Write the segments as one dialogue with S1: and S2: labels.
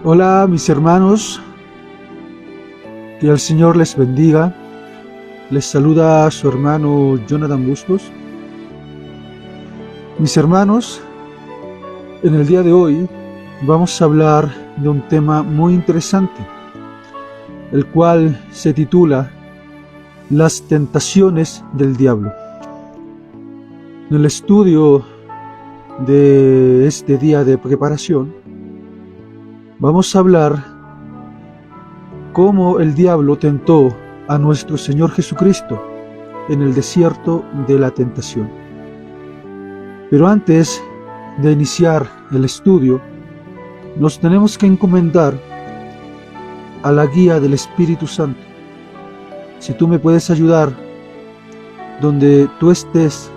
S1: Hola mis hermanos, que el Señor les bendiga. Les saluda a su hermano Jonathan Bustos. Mis hermanos, en el día de hoy vamos a hablar de un tema muy interesante, el cual se titula Las tentaciones del diablo. En el estudio de este día de preparación, vamos a hablar cómo el diablo tentó a nuestro Señor Jesucristo en el desierto de la tentación. Pero antes de iniciar el estudio, nos tenemos que encomendar a la guía del Espíritu Santo. Si tú me puedes ayudar donde tú estés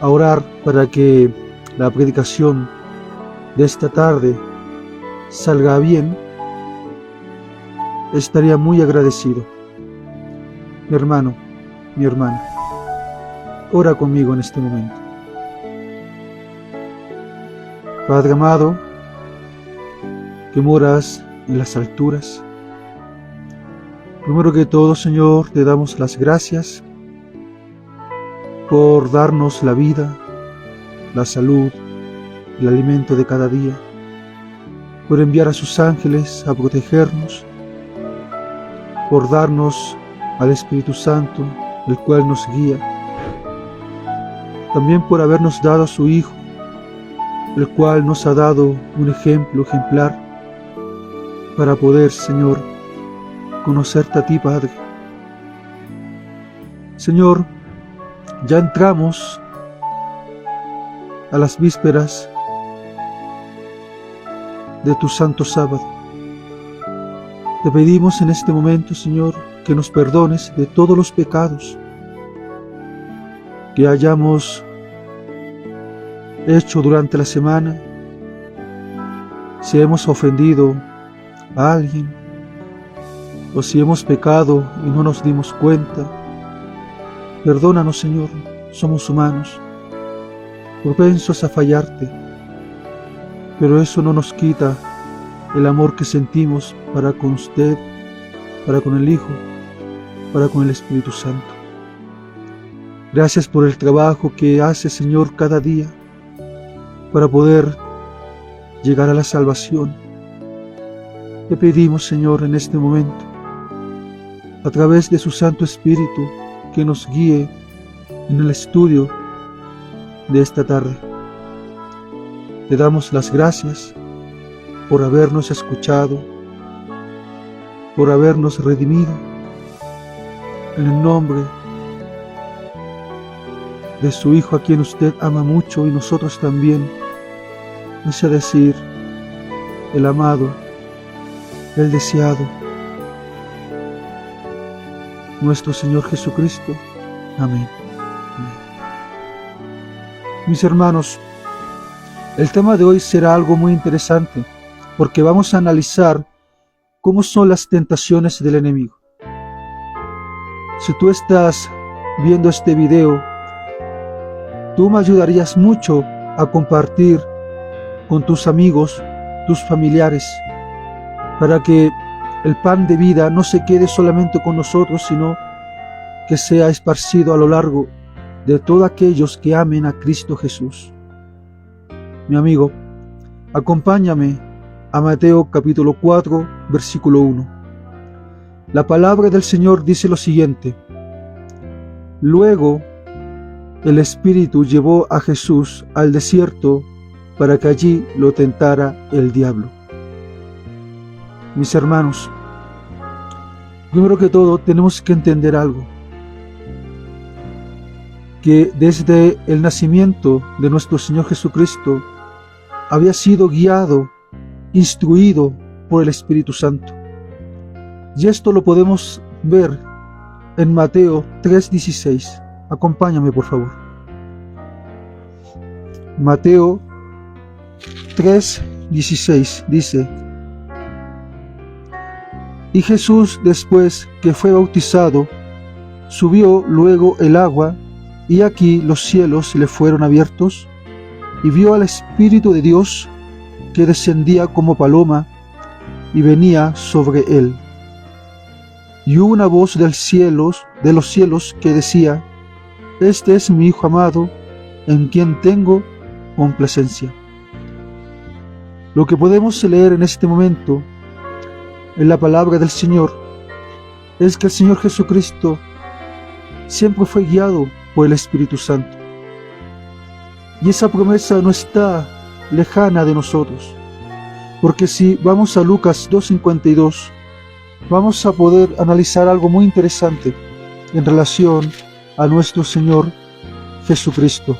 S1: a orar para que la predicación de esta tarde salga bien, estaría muy agradecido. Mi hermano, mi hermana, ora conmigo en este momento. Padre amado, que moras en las alturas, primero que todo, Señor, te damos las gracias por darnos la vida, la salud, el alimento de cada día, por enviar a sus ángeles a protegernos, por darnos al Espíritu Santo, el cual nos guía, también por habernos dado a su Hijo, el cual nos ha dado un ejemplo ejemplar para poder, Señor, conocerte a ti, Padre. Señor, ya entramos a las vísperas de tu santo sábado. Te pedimos en este momento, Señor, que nos perdones de todos los pecados que hayamos hecho durante la semana, si hemos ofendido a alguien o si hemos pecado y no nos dimos cuenta. Perdónanos, Señor, somos humanos, propensos a fallarte, pero eso no nos quita el amor que sentimos para con usted, para con el Hijo, para con el Espíritu Santo. Gracias por el trabajo que hace, Señor, cada día para poder llegar a la salvación. Te pedimos, Señor, en este momento, a través de su Santo Espíritu, que nos guíe en el estudio de esta tarde. Te damos las gracias por habernos escuchado, por habernos redimido, en el nombre de su Hijo, a quien usted ama mucho y nosotros también, es decir, el amado, el deseado, nuestro Señor Jesucristo. Amén. Mis hermanos, el tema de hoy será algo muy interesante, porque vamos a analizar cómo son las tentaciones del enemigo. Si tú estás viendo este video, tú me ayudarías mucho a compartir con tus amigos, tus familiares, para que el pan de vida no se quede solamente con nosotros, sino que sea esparcido a lo largo de todos aquellos que amen a Cristo Jesús. Mi amigo, acompáñame a Mateo capítulo 4, versículo 1. La palabra del Señor dice lo siguiente: Luego el Espíritu llevó a Jesús al desierto para que allí lo tentara el diablo. Mis hermanos, primero que todo tenemos que entender algo, que desde el nacimiento de nuestro Señor Jesucristo había sido guiado, instruido por el Espíritu Santo. Y esto lo podemos ver en Mateo 3:16. Acompáñame, por favor. Mateo 3:16 dice: Y Jesús, después que fue bautizado, subió luego el agua, y aquí los cielos le fueron abiertos, y vio al Espíritu de Dios que descendía como paloma y venía sobre él. Y hubo una voz de los cielos que decía: Este es mi Hijo amado, en quien tengo complacencia. Lo que podemos leer en este momento en la palabra del Señor es que el Señor Jesucristo siempre fue guiado por el Espíritu Santo. Y esa promesa no está lejana de nosotros, porque si vamos a Lucas 2:52, vamos a poder analizar algo muy interesante en relación a nuestro Señor Jesucristo.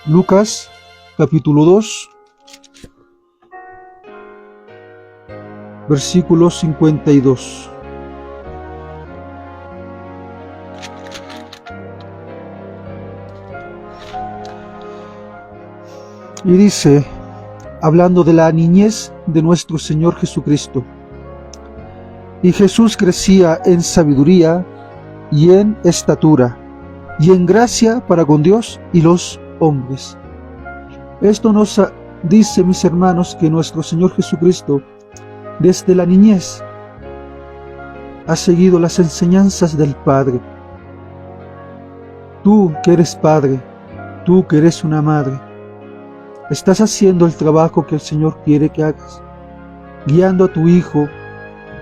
S1: Lucas capítulo 2, versículo 52. Y dice, hablando de la niñez de nuestro Señor Jesucristo: Y Jesús crecía en sabiduría y en estatura y en gracia para con Dios y los hombres. Esto nos dice, mis hermanos, que nuestro Señor Jesucristo desde la niñez ha seguido las enseñanzas del Padre. Tú que eres padre, tú que eres una madre, estás haciendo el trabajo que el Señor quiere que hagas, guiando a tu hijo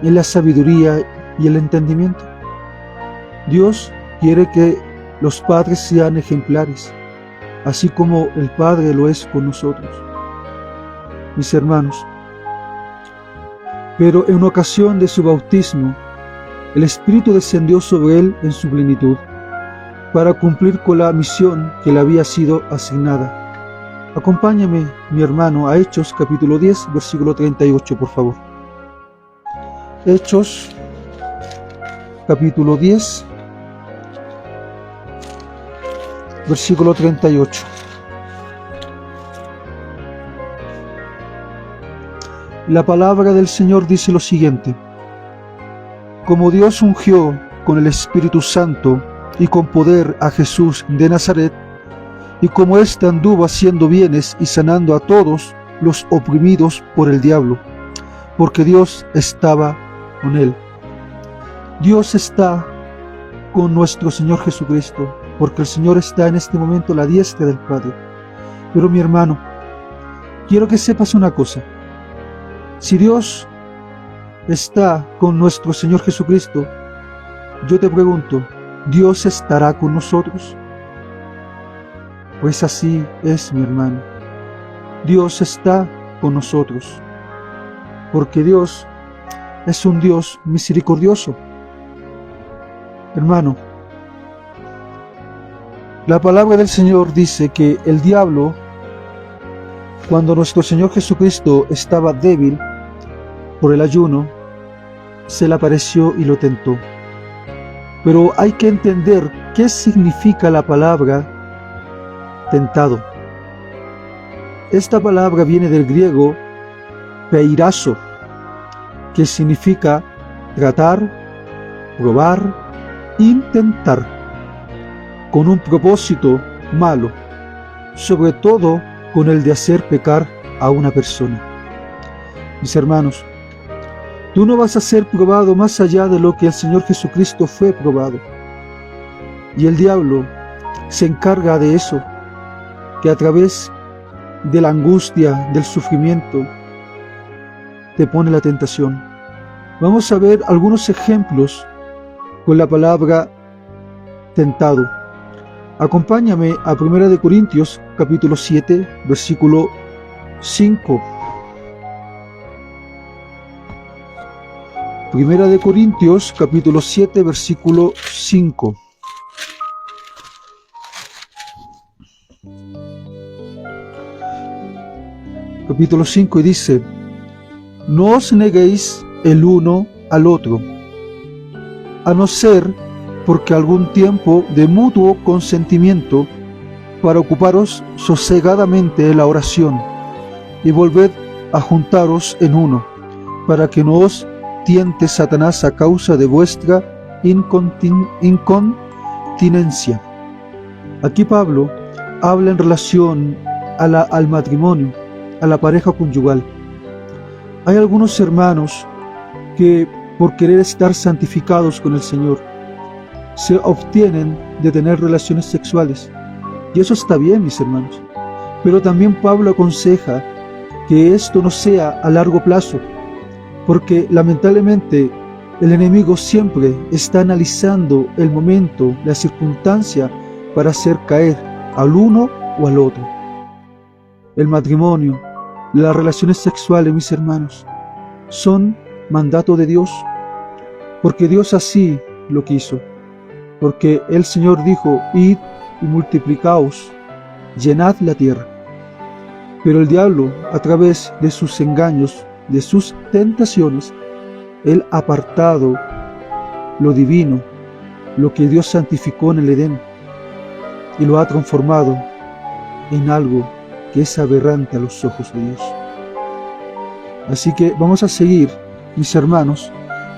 S1: en la sabiduría y el entendimiento. Dios quiere que los padres sean ejemplares, así como el Padre lo es con nosotros, mis hermanos. Pero en ocasión de su bautismo, el Espíritu descendió sobre él en su plenitud, para cumplir con la misión que le había sido asignada. Acompáñame, mi hermano, a Hechos capítulo 10, versículo 38, por favor. Hechos capítulo 10, versículo 38. La palabra del Señor dice lo siguiente: Como Dios ungió con el Espíritu Santo y con poder a Jesús de Nazaret, y como éste anduvo haciendo bienes y sanando a todos los oprimidos por el diablo, porque Dios estaba con él. Dios está con nuestro Señor Jesucristo, porque el Señor está en este momento a la diestra del Padre. Pero mi hermano, quiero que sepas una cosa: si Dios está con nuestro Señor Jesucristo, yo te pregunto, ¿Dios estará con nosotros? Pues así es, mi hermano. Dios está con nosotros, porque Dios es un Dios misericordioso. Hermano, la palabra del Señor dice que el diablo, cuando nuestro Señor Jesucristo estaba débil por el ayuno, se le apareció y lo tentó. Pero hay que entender qué significa la palabra tentado. Esta palabra viene del griego peirazo, que significa tratar, probar, intentar, con un propósito malo, sobre todo con el de hacer pecar a una persona. Mis hermanos, tú no vas a ser probado más allá de lo que el Señor Jesucristo fue probado. Y el diablo se encarga de eso, que a través de la angustia, del sufrimiento, te pone la tentación. Vamos a ver algunos ejemplos con la palabra tentado. Acompáñame a 1 Corintios capítulo 7, versículo 5. 1 Corintios capítulo 7, versículo 5. Capítulo 5, y dice: No os neguéis el uno al otro, a no ser porque algún tiempo de mutuo consentimiento, para ocuparos sosegadamente en la oración, y volved a juntaros en uno, para que no os tiente Satanás a causa de vuestra incontinencia. Aquí Pablo habla en relación al matrimonio, a la pareja conyugal. Hay algunos hermanos que, por querer estar santificados con el Señor, se obtienen de tener relaciones sexuales. Y eso está bien, mis hermanos. Pero también Pablo aconseja que esto no sea a largo plazo, porque lamentablemente el enemigo siempre está analizando el momento, la circunstancia, para hacer caer al uno o al otro. El matrimonio, las relaciones sexuales, mis hermanos, son mandato de Dios, porque Dios así lo quiso, porque el Señor dijo: id y multiplicaos, llenad la tierra. Pero el diablo, a través de sus engaños, de sus tentaciones, él ha apartado lo divino, lo que Dios santificó en el Edén, y lo ha transformado en algo que es aberrante a los ojos de Dios. Así que vamos a seguir, mis hermanos,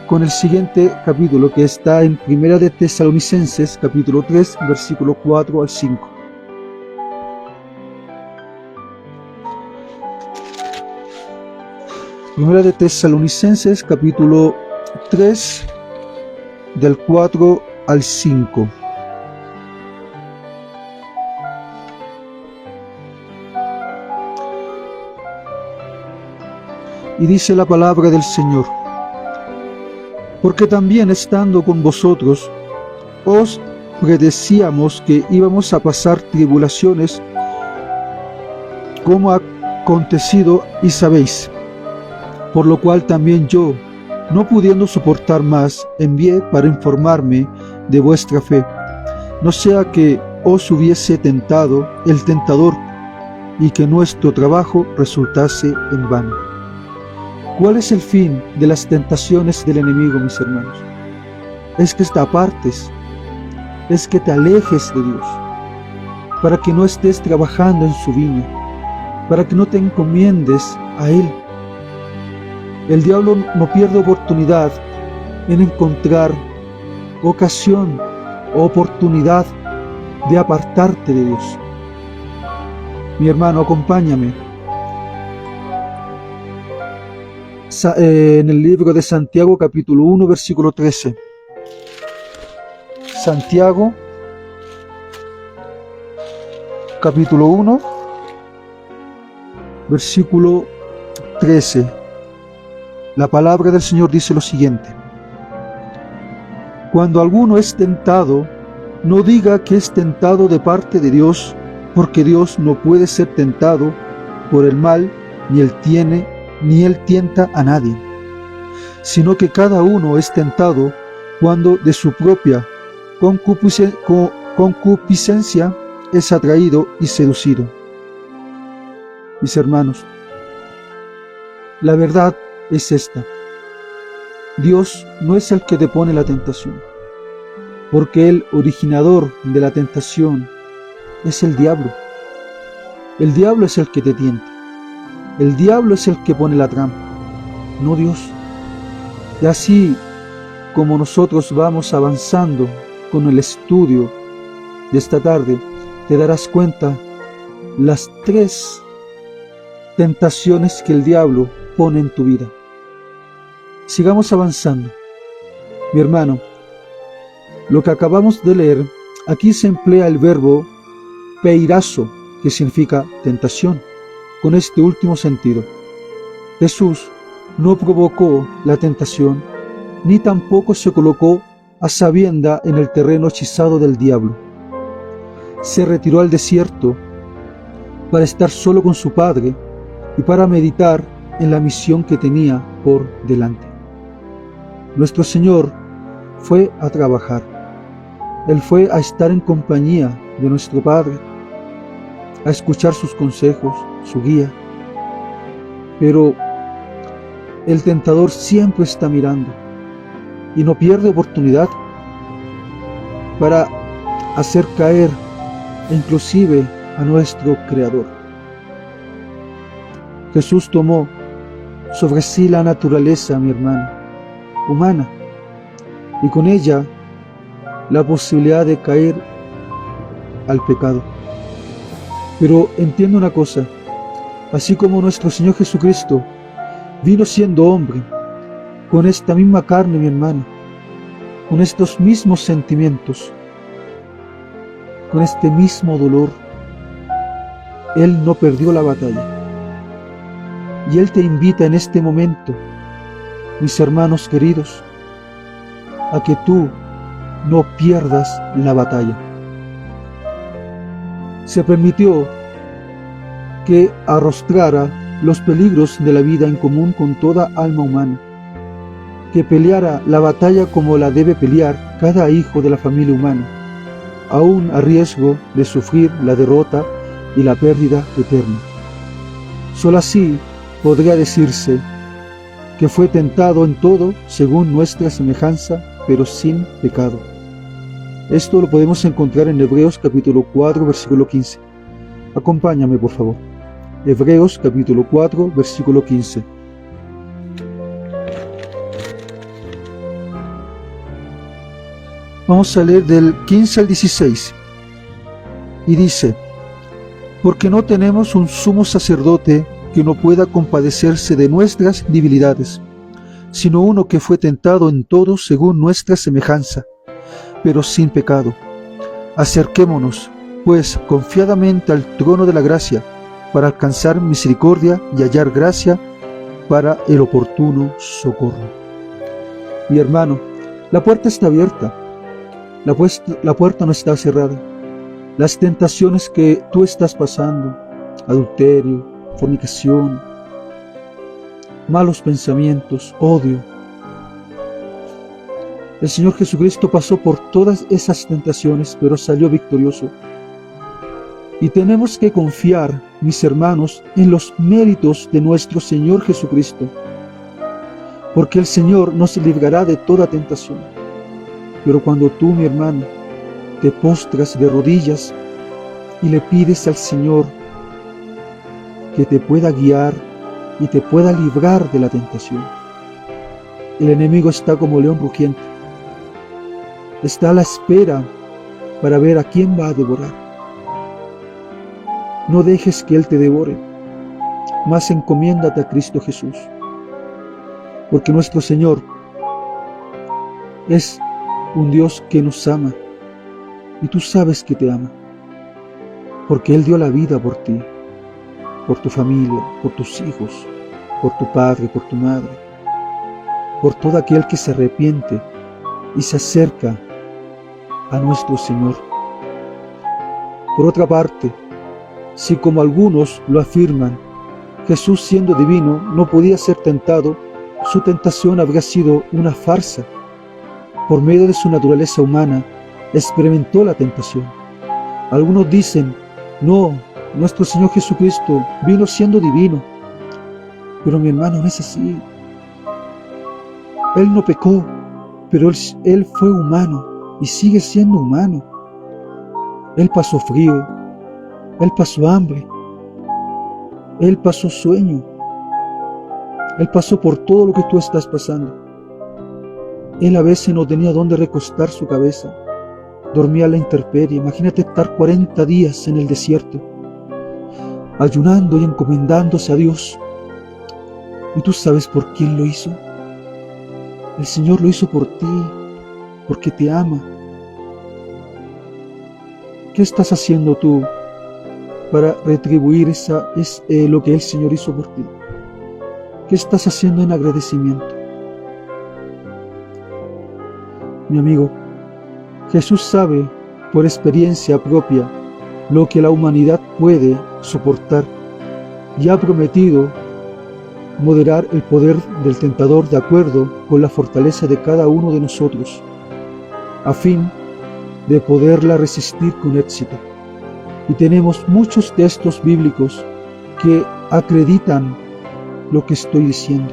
S1: con el siguiente capítulo, que está en Primera de Tesalonicenses, capítulo 3, versículo 4 al 5. Primera de Tesalonicenses, capítulo 3, del 4 al 5. Y dice la palabra del Señor: porque también estando con vosotros, os predecíamos que íbamos a pasar tribulaciones, como ha acontecido y sabéis. Por lo cual también yo, no pudiendo soportar más, envié para informarme de vuestra fe, no sea que os hubiese tentado el tentador, y que nuestro trabajo resultase en vano. ¿Cuál es el fin de las tentaciones del enemigo, mis hermanos? Es que te apartes, es que te alejes de Dios, para que no estés trabajando en su viña, para que no te encomiendes a Él. El diablo no pierde oportunidad en encontrar ocasión o oportunidad de apartarte de Dios. Mi hermano, acompáñame en el libro de Santiago, capítulo 1, versículo 13. Santiago, capítulo 1, versículo 13. La palabra del Señor dice lo siguiente: cuando alguno es tentado, no diga que es tentado de parte de Dios, porque Dios no puede ser tentado por el mal, ni Él tienta a nadie, sino que cada uno es tentado cuando de su propia concupiscencia es atraído y seducido. Mis hermanos, la verdad es esta: Dios no es el que te pone la tentación, porque el originador de la tentación es el diablo. El diablo es el que te tienta, el diablo es el que pone la trampa, no Dios. Y así como nosotros vamos avanzando con el estudio de esta tarde, te darás cuenta las 3 tentaciones que el diablo pone en tu vida. Sigamos avanzando. Mi hermano, lo que acabamos de leer, aquí se emplea el verbo peirazo, que significa tentación, con este último sentido. Jesús no provocó la tentación, ni tampoco se colocó a sabienda en el terreno hechizado del diablo. Se retiró al desierto para estar solo con su Padre y para meditar en la misión que tenía por delante. Nuestro Señor fue a trabajar. Él fue a estar en compañía de nuestro Padre, a escuchar sus consejos, su guía. Pero el tentador siempre está mirando y no pierde oportunidad para hacer caer inclusive a nuestro Creador. Jesús tomó sobre sí la naturaleza, mi hermano, humana, y con ella la posibilidad de caer al pecado. Pero entiende una cosa: así como nuestro Señor Jesucristo vino siendo hombre, con esta misma carne, mi hermano, con estos mismos sentimientos, con este mismo dolor. Él no perdió la batalla. Y Él te invita en este momento, mis hermanos queridos, a que tú no pierdas la batalla. Se permitió que arrostrara los peligros de la vida en común con toda alma humana, que peleara la batalla como la debe pelear cada hijo de la familia humana, aún a riesgo de sufrir la derrota y la pérdida eterna. Solo así podría decirse que fue tentado en todo según nuestra semejanza, pero sin pecado. Esto lo podemos encontrar en Hebreos capítulo 4, versículo 15. Acompáñame, por favor. Hebreos capítulo 4, versículo 15. Vamos a leer del 15 al 16. Y dice: porque no tenemos un sumo sacerdote que no pueda compadecerse de nuestras debilidades, sino uno que fue tentado en todo según nuestra semejanza, pero sin pecado. Acerquémonos, pues, confiadamente al trono de la gracia, para alcanzar misericordia y hallar gracia para el oportuno socorro. Mi hermano, la puerta está abierta, la puerta no está cerrada. Las tentaciones que tú estás pasando, adulterio, fornicación, malos pensamientos, odio, el Señor Jesucristo pasó por todas esas tentaciones, pero salió victorioso. Y tenemos que confiar, mis hermanos, en los méritos de nuestro Señor Jesucristo, porque el Señor nos librará de toda tentación. Pero cuando tú, mi hermano, te postras de rodillas y le pides al Señor que te pueda guiar y te pueda librar de la tentación, el enemigo está como león rugiente, está a la espera para ver a quién va a devorar. No dejes que Él te devore, mas encomiéndate a Cristo Jesús, porque nuestro Señor es un Dios que nos ama, y tú sabes que te ama, porque Él dio la vida por ti, por tu familia, por tus hijos, por tu padre, por tu madre, por todo aquel que se arrepiente y se acerca a nuestro Señor. Por otra parte, si como algunos lo afirman, Jesús siendo divino no podía ser tentado, su tentación habría sido una farsa. Por medio de su naturaleza humana, experimentó la tentación. Algunos dicen: no, nuestro Señor Jesucristo vino siendo divino. Pero mi hermano, no es así. Él no pecó, pero Él fue humano y sigue siendo humano. Él pasó frío, Él pasó hambre, Él pasó sueño, Él pasó por todo lo que tú estás pasando. Él a veces no tenía dónde recostar su cabeza, dormía a la intemperie. Imagínate estar 40 días en el desierto, ayunando y encomendándose a Dios. ¿Y tú sabes por quién lo hizo? El Señor lo hizo por ti, porque te ama. ¿Qué estás haciendo tú para retribuir lo que el Señor hizo por ti? ¿Qué estás haciendo en agradecimiento? Mi amigo, Jesús sabe por experiencia propia lo que la humanidad puede soportar y ha prometido moderar el poder del tentador de acuerdo con la fortaleza de cada uno de nosotros, a fin de poderla resistir con éxito. Y tenemos muchos textos bíblicos que acreditan lo que estoy diciendo.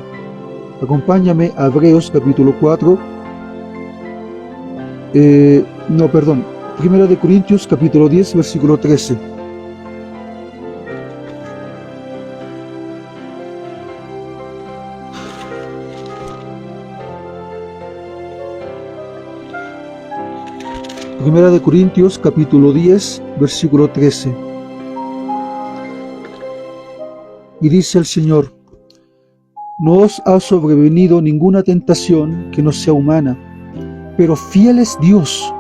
S1: Acompáñame a Hebreos capítulo 4, Primera de Corintios capítulo 10, versículo 13. Primera de Corintios capítulo 10, versículo 13. y dice el Señor: no os ha sobrevenido ninguna tentación que no sea humana, pero fiel es Dios,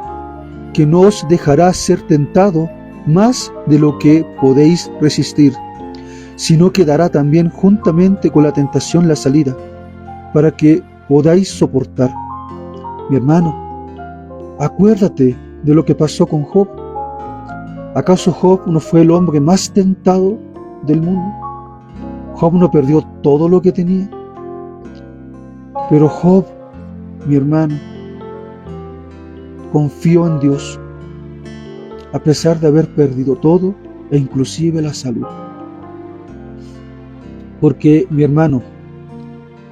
S1: que no os dejará ser tentado más de lo que podéis resistir, sino que dará también juntamente con la tentación la salida, para que podáis soportar. Mi hermano, acuérdate de lo que pasó con Job. ¿Acaso Job no fue el hombre más tentado del mundo? Job no perdió todo lo que tenía. Pero Job, mi hermano, confió en Dios, a pesar de haber perdido todo e inclusive la salud. Porque, mi hermano,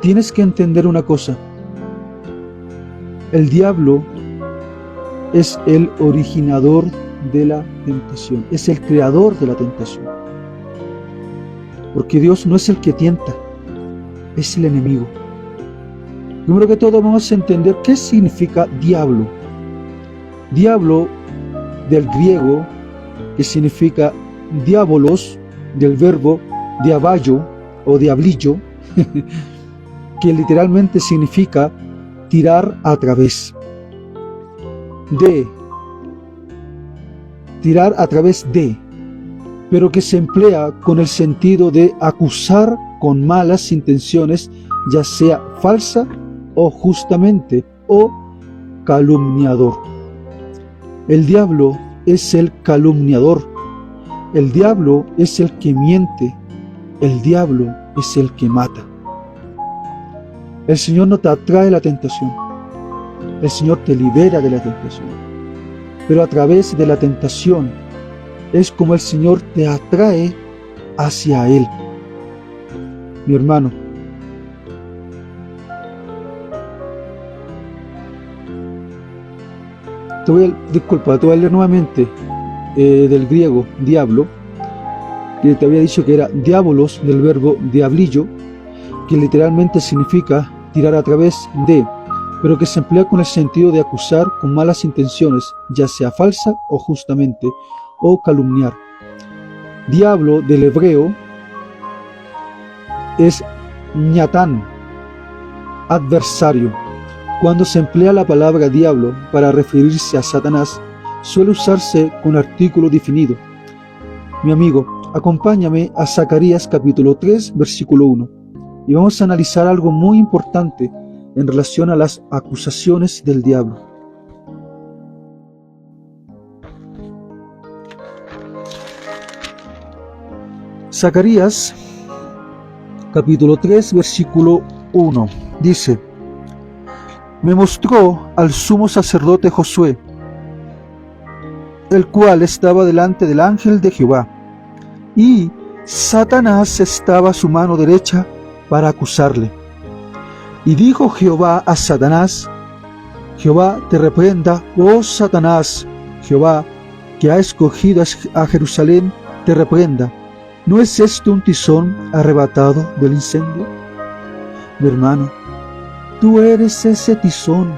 S1: tienes que entender una cosa: el diablo es el originador de la tentación, es el creador de la tentación. Porque Dios no es el que tienta, es el enemigo. Primero que todo vamos a entender qué significa diablo. Diablo, del griego, que significa diabolos, del verbo diaballo o diablillo, que literalmente significa tirar a través. Tirar a través de, pero que se emplea con el sentido de acusar con malas intenciones, ya sea falsa o justamente, o calumniador. El diablo es el calumniador, el diablo es el que miente, el diablo es el que mata. El Señor no te atrae la tentación, el Señor te libera de la tentación, pero a través de la tentación es como el Señor te atrae hacia Él. Mi hermano, te voy a leer nuevamente del griego diablo, que te había dicho que era diabolos, del verbo diablillo, que literalmente significa tirar a través de, pero que se emplea con el sentido de acusar con malas intenciones, ya sea falsa o justamente, o calumniar. Diablo del hebreo es ñatán, adversario. Cuando se emplea la palabra diablo para referirse a Satanás, suele usarse con artículo definido. Mi amigo, acompáñame a Zacarías capítulo 3, versículo 1, y vamos a analizar algo muy importante en relación a las acusaciones del diablo. Zacarías capítulo 3, versículo 1, dice: me mostró al sumo sacerdote Josué, el cual estaba delante del ángel de Jehová, y Satanás estaba a su mano derecha para acusarle. Y dijo Jehová a Satanás: Jehová te reprenda, oh Satanás, Jehová, que ha escogido a Jerusalén, te reprenda. ¿No es esto un tizón arrebatado del incendio? Mi hermano, tú eres ese tizón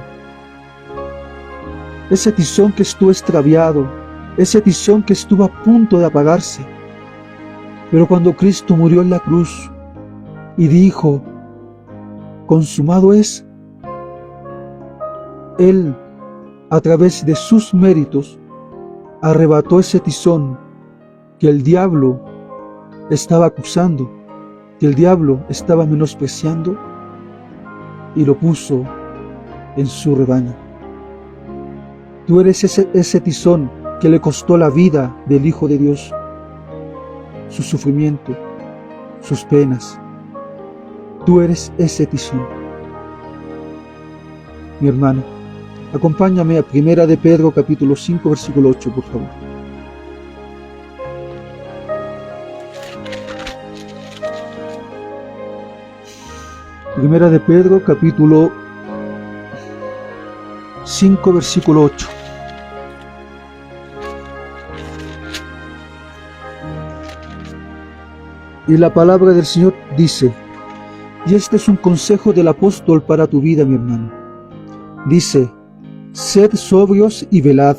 S1: que estuvo extraviado, ese tizón que estuvo a punto de apagarse. Pero cuando Cristo murió en la cruz y dijo: consumado es, Él, a través de sus méritos, arrebató ese tizón que el diablo estaba acusando, que el diablo estaba menospreciando, y lo puso en su rebaño. Tú eres ese tizón que le costó la vida del Hijo de Dios, su sufrimiento, sus penas. Tú eres ese tizón. Mi hermano, acompáñame a 1 de Pedro capítulo 5 versículo 8, por favor. Primera de Pedro capítulo 5 versículo 8. Y la palabra del Señor dice, y este es un consejo del apóstol para tu vida, mi hermano. Dice: sed sobrios y velad,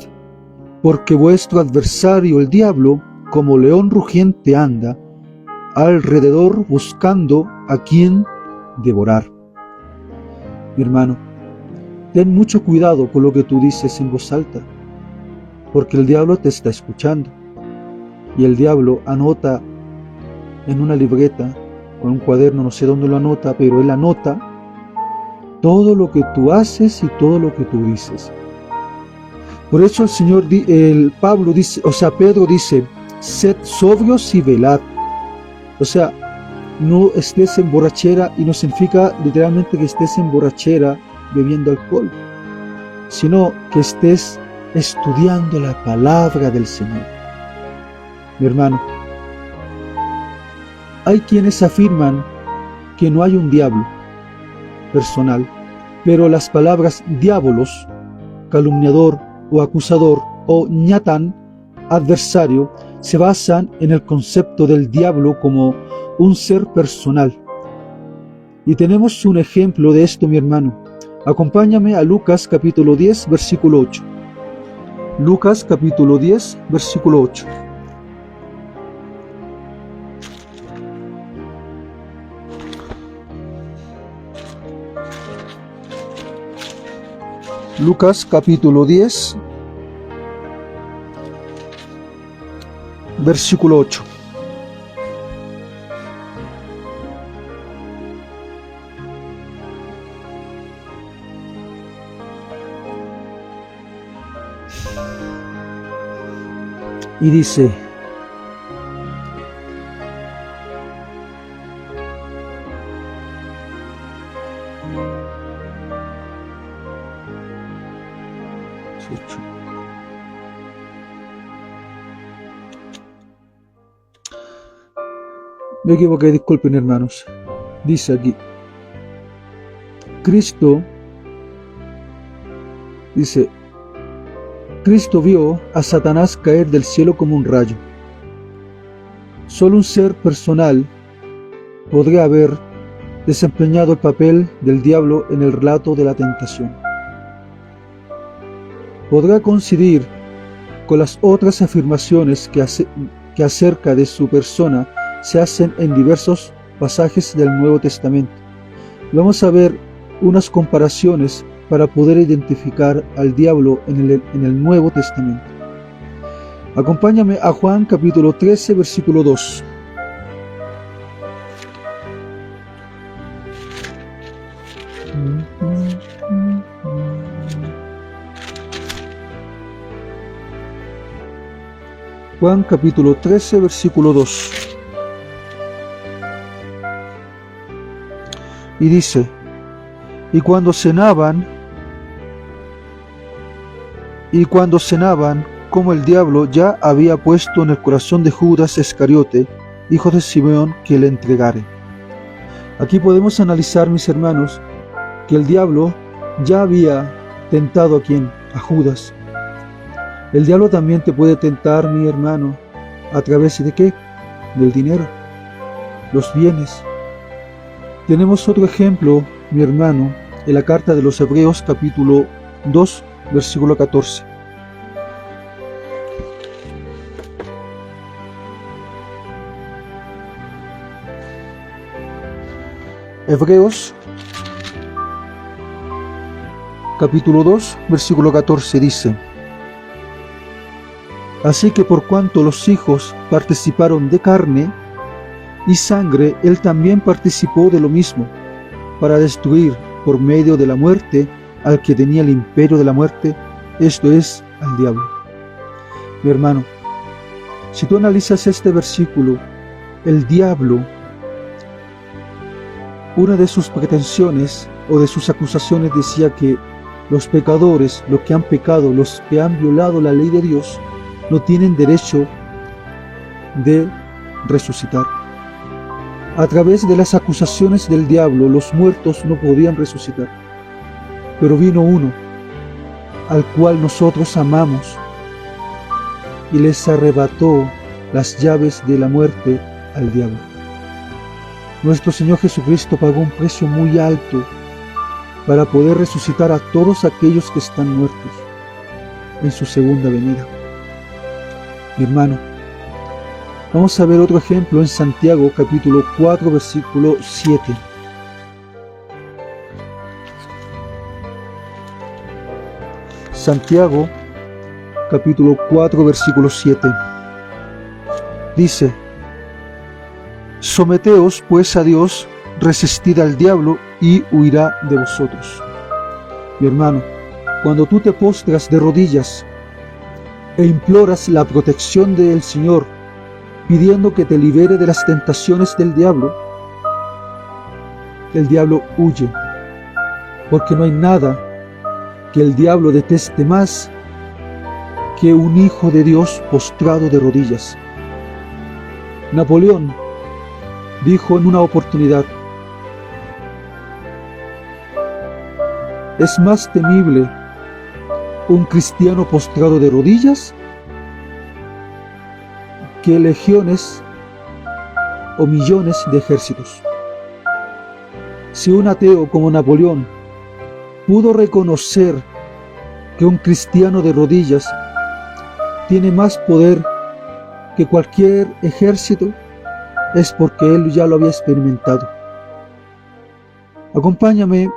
S1: porque vuestro adversario el diablo, como león rugiente anda, alrededor buscando a quien devorar. Mi hermano, ten mucho cuidado con lo que tú dices en voz alta, porque el diablo te está escuchando. Y el diablo anota en una libreta o en un cuaderno, no sé dónde lo anota, pero él anota todo lo que tú haces y todo lo que tú dices. Por eso Pedro dice, sed sobrios y velad. O sea, no estés en borrachera, y no significa literalmente que estés en borrachera bebiendo alcohol, sino que estés estudiando la palabra del Señor. Mi hermano, hay quienes afirman que no hay un diablo personal, pero las palabras diabolos, calumniador o acusador, o ñatán, adversario, se basan en el concepto del diablo como un ser personal. Y tenemos un ejemplo de esto, mi hermano. Acompáñame a Lucas capítulo 10, versículo 8. Lucas capítulo 10, versículo 8. Lucas capítulo 10, versículo 8. Y dice, me equivoqué, disculpen hermanos. Dice aquí, Cristo vio a Satanás caer del cielo como un rayo. Solo un ser personal podría haber desempeñado el papel del diablo en el relato de la tentación. Podrá coincidir con las otras afirmaciones que acerca de su persona se hacen en diversos pasajes del Nuevo Testamento. Vamos a ver unas comparaciones para poder identificar al diablo en el Nuevo Testamento. Acompáñame a Juan capítulo 13, versículo 2. Juan capítulo 13, versículo 2. Y dice, y cuando cenaban, como el diablo ya había puesto en el corazón de Judas Iscariote, hijo de Simeón, que le entregare. Aquí podemos analizar, mis hermanos, que el diablo ya había tentado a Judas. El diablo también te puede tentar, mi hermano, ¿a través de qué? Del dinero, los bienes. Tenemos otro ejemplo, mi hermano, en la carta de los Hebreos capítulo 2, versículo 14. Hebreos capítulo 2, versículo 14 dice, así que por cuanto los hijos participaron de carne y sangre, él también participó de lo mismo, para destruir por medio de la muerte al que tenía el imperio de la muerte, esto es, al diablo. Mi hermano, si tú analizas este versículo, el diablo, una de sus pretensiones o de sus acusaciones decía que los pecadores, los que han pecado, los que han violado la ley de Dios, no tienen derecho de resucitar. A través de las acusaciones del diablo, los muertos no podían resucitar. Pero vino uno, al cual nosotros amamos, y les arrebató las llaves de la muerte al diablo. Nuestro Señor Jesucristo pagó un precio muy alto para poder resucitar a todos aquellos que están muertos en su segunda venida. Mi hermano, Vamos a ver otro ejemplo en Santiago capítulo 4 versículo 7. Santiago capítulo 4 versículo 7. Dice: someteos pues a Dios, resistid al diablo y huirá de vosotros. Mi hermano, cuando tú te postras de rodillas e imploras la protección del Señor, pidiendo que te libere de las tentaciones del diablo, el diablo huye, porque no hay nada que el diablo deteste más que un hijo de Dios postrado de rodillas. Napoleón dijo en una oportunidad: es más temible un cristiano postrado de rodillas que legiones o millones de ejércitos. Si un ateo como Napoleón pudo reconocer que un cristiano de rodillas tiene más poder que cualquier ejército, es porque él ya lo había experimentado. Acompáñame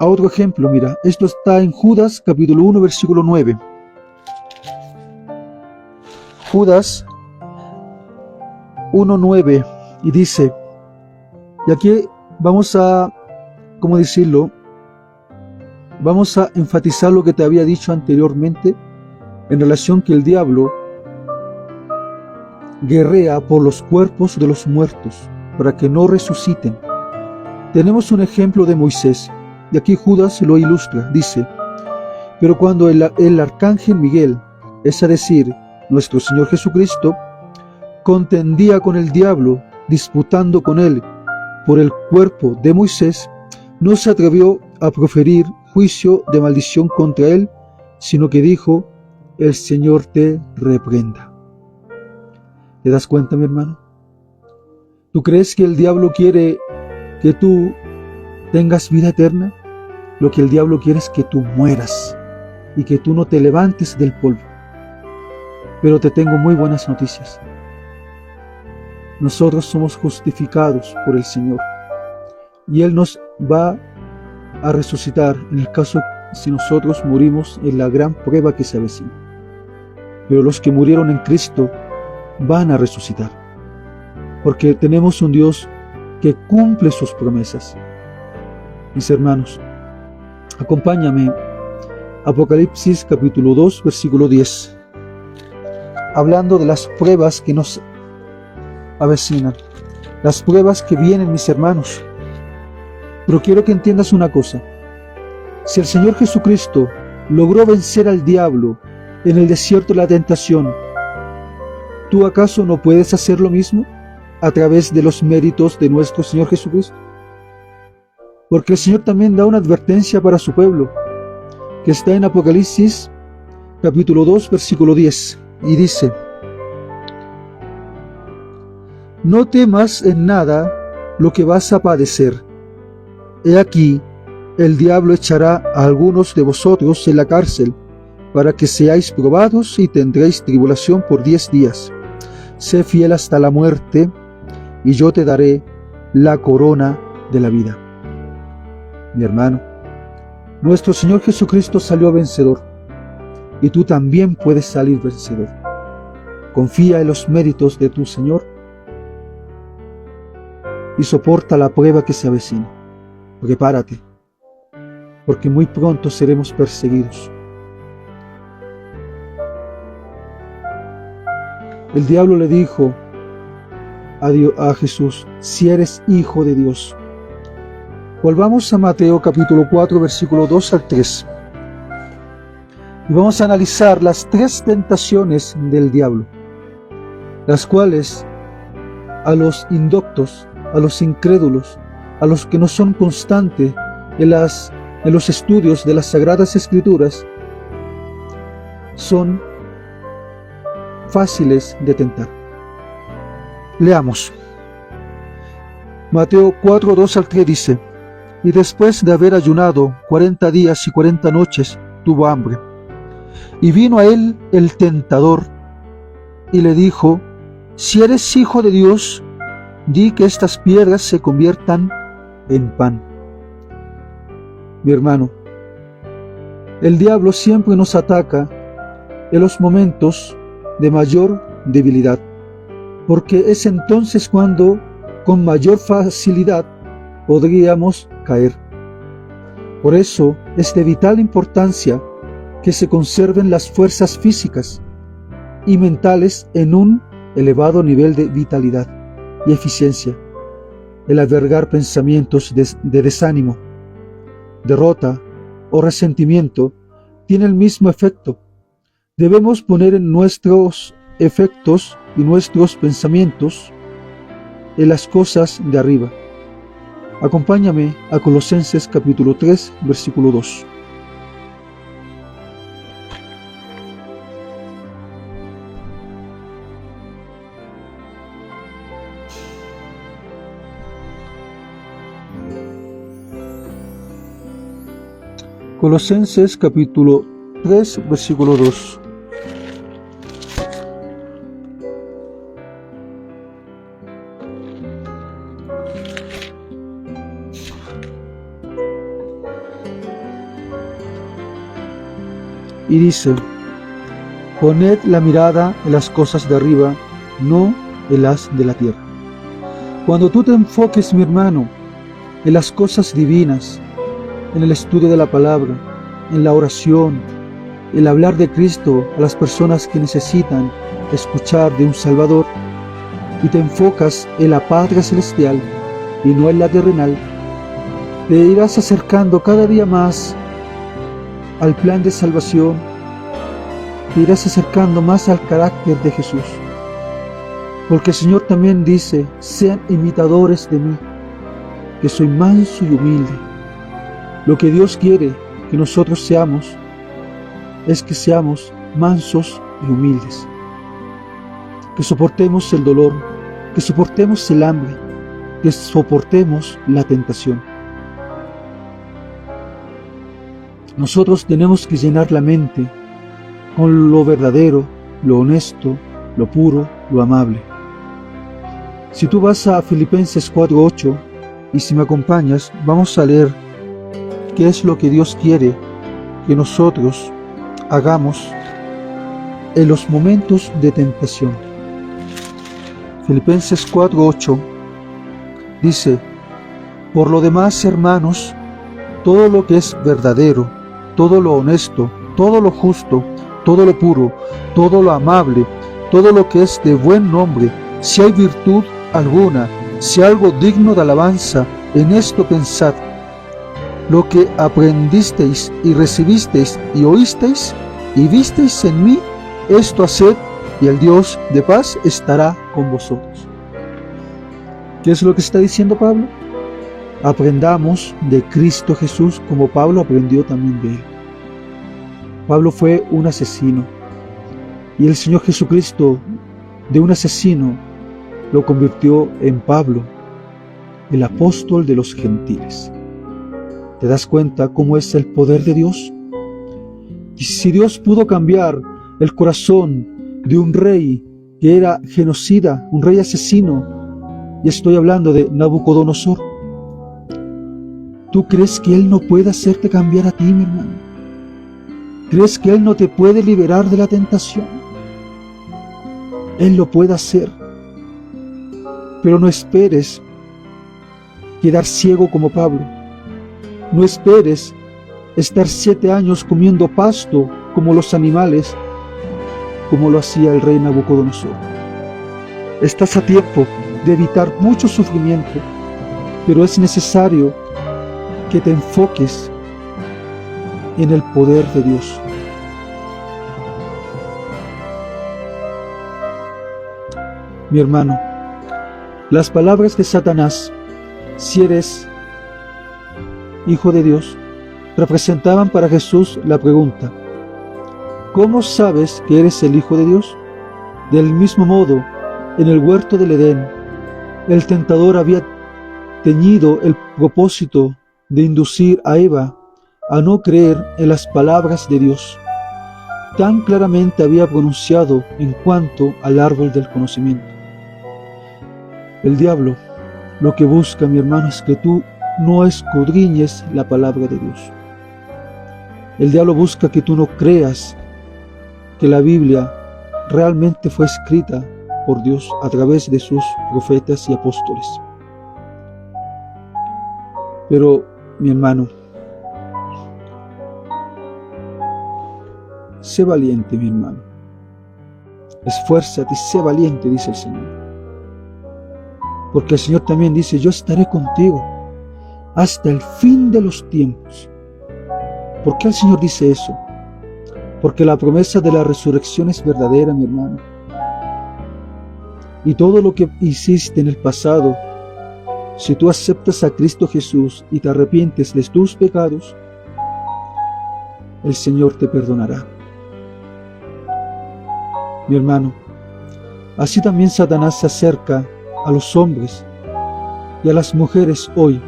S1: a otro ejemplo. Mira, esto está en Judas capítulo 1 versículo 9. Judas 1:9, y dice, y aquí vamos a, ¿cómo decirlo? Vamos a enfatizar lo que te había dicho anteriormente en relación que el diablo guerrea por los cuerpos de los muertos para que no resuciten. Tenemos un ejemplo de Moisés, y aquí Judas lo ilustra. Dice: pero cuando el arcángel Miguel, es a decir, nuestro Señor Jesucristo, contendía con el diablo, disputando con él por el cuerpo de Moisés, no se atrevió a proferir juicio de maldición contra él, sino que dijo: el Señor te reprenda. ¿Te das cuenta, mi hermano? ¿Tú crees que el diablo quiere que tú tengas vida eterna? Lo que el diablo quiere es que tú mueras y que tú no te levantes del polvo. Pero te tengo muy buenas noticias. Nosotros somos justificados por el Señor y Él nos va a resucitar en el caso si nosotros morimos en la gran prueba que se avecina. Pero los que murieron en Cristo van a resucitar, porque tenemos un Dios que cumple sus promesas. Mis hermanos, acompáñame Apocalipsis capítulo 2 versículo 10, hablando de las pruebas que nos avecinan, las pruebas que vienen, mis hermanos. Pero quiero que entiendas una cosa: si el Señor Jesucristo logró vencer al diablo en el desierto de la tentación, ¿tú acaso no puedes hacer lo mismo a través de los méritos de nuestro Señor Jesucristo? Porque el Señor también da una advertencia para su pueblo, que está en Apocalipsis capítulo 2 versículo 10, y dice: no temas en nada lo que vas a padecer. He aquí, el diablo echará a algunos de vosotros en la cárcel, para que seáis probados y tendréis tribulación por 10 días. Sé fiel hasta la muerte, y yo te daré la corona de la vida. Mi hermano, nuestro Señor Jesucristo salió vencedor, y tú también puedes salir vencedor. Confía en los méritos de tu Señor y soporta la prueba que se avecina. Prepárate, porque muy pronto seremos perseguidos. El diablo le dijo a Jesús: si eres hijo de Dios. Volvamos a Mateo capítulo 4 versículo 2 al 3 y vamos a analizar las 3 tentaciones del diablo, las cuales a los indoctos, a los incrédulos, a los que no son constantes en los estudios de las Sagradas Escrituras, son fáciles de tentar. Leamos. Mateo 4, 2 al 3 dice: y después de haber ayunado 40 días y 40 noches, tuvo hambre. Y vino a él el tentador y le dijo: Si eres hijo de Dios, di que estas piedras se conviertan en pan. Mi hermano, el diablo siempre nos ataca en los momentos de mayor debilidad, porque es entonces cuando con mayor facilidad podríamos caer. Por eso es de vital importancia que se conserven las fuerzas físicas y mentales en un elevado nivel de vitalidad y eficiencia. El albergar pensamientos de desánimo, derrota o resentimiento tiene el mismo efecto. Debemos poner en nuestros efectos y nuestros pensamientos en las cosas de arriba. Acompáñame a Colosenses capítulo 3, versículo 2. Colosenses capítulo 3, versículo 2. Y dice: poned la mirada en las cosas de arriba, no en las de la tierra. Cuando tú te enfoques, mi hermano, en las cosas divinas, en el estudio de la palabra, en la oración, el hablar de Cristo a las personas que necesitan escuchar de un Salvador, y te enfocas en la patria celestial y no en la terrenal, te irás acercando cada día más al plan de salvación, te irás acercando más al carácter de Jesús. Porque el Señor también dice: sean imitadores de mí, que soy manso y humilde. Lo que Dios quiere que nosotros seamos es que seamos mansos y humildes, que soportemos el dolor, que soportemos el hambre, que soportemos la tentación. Nosotros tenemos que llenar la mente con lo verdadero, lo honesto, lo puro, lo amable. Si tú vas a Filipenses 4:8 y si me acompañas, vamos a leer qué es lo que Dios quiere que nosotros hagamos en los momentos de tentación. Filipenses 4:8 dice: por lo demás, hermanos, todo lo que es verdadero, todo lo honesto, todo lo justo, todo lo puro, todo lo amable, todo lo que es de buen nombre, si hay virtud alguna, si algo digno de alabanza, en esto pensad. Lo que aprendisteis y recibisteis y oísteis y visteis en mí, esto haced, y el Dios de paz estará con vosotros. ¿Qué es lo que está diciendo Pablo? Aprendamos de Cristo Jesús como Pablo aprendió también de él. Pablo fue un asesino y el Señor Jesucristo, de un asesino, lo convirtió en Pablo, el apóstol de los gentiles. ¿Te das cuenta cómo es el poder de Dios? Y si Dios pudo cambiar el corazón de un rey que era genocida, un rey asesino, y estoy hablando de Nabucodonosor, ¿tú crees que Él no puede hacerte cambiar a ti, mi hermano? ¿Crees que Él no te puede liberar de la tentación? Él lo puede hacer. Pero no esperes quedar ciego como Pablo. No esperes estar 7 años comiendo pasto como los animales, como lo hacía el rey Nabucodonosor. Estás a tiempo de evitar mucho sufrimiento, pero es necesario que te enfoques en el poder de Dios. Mi hermano, las palabras de Satanás, si eres hijo de Dios, representaban para Jesús la pregunta: ¿cómo sabes que eres el Hijo de Dios? Del mismo modo, en el huerto del Edén, el tentador había tenido el propósito de inducir a Eva a no creer en las palabras de Dios. Tan claramente había pronunciado en cuanto al árbol del conocimiento. El diablo lo que busca, mi hermano, es que tú no escudriñes la palabra de Dios. El diablo busca que tú no creas que la Biblia realmente fue escrita por Dios a través de sus profetas y apóstoles. Pero, mi hermano, sé valiente, mi hermano. Esfuérzate y sé valiente, dice el Señor. Porque el Señor también dice, yo estaré contigo hasta el fin de los tiempos. ¿Por qué el Señor dice eso? Porque la promesa de la resurrección es verdadera, mi hermano. Y todo lo que hiciste en el pasado, si tú aceptas a Cristo Jesús y te arrepientes de tus pecados, el Señor te perdonará. Mi hermano, así también Satanás se acerca a los hombres y a las mujeres hoy,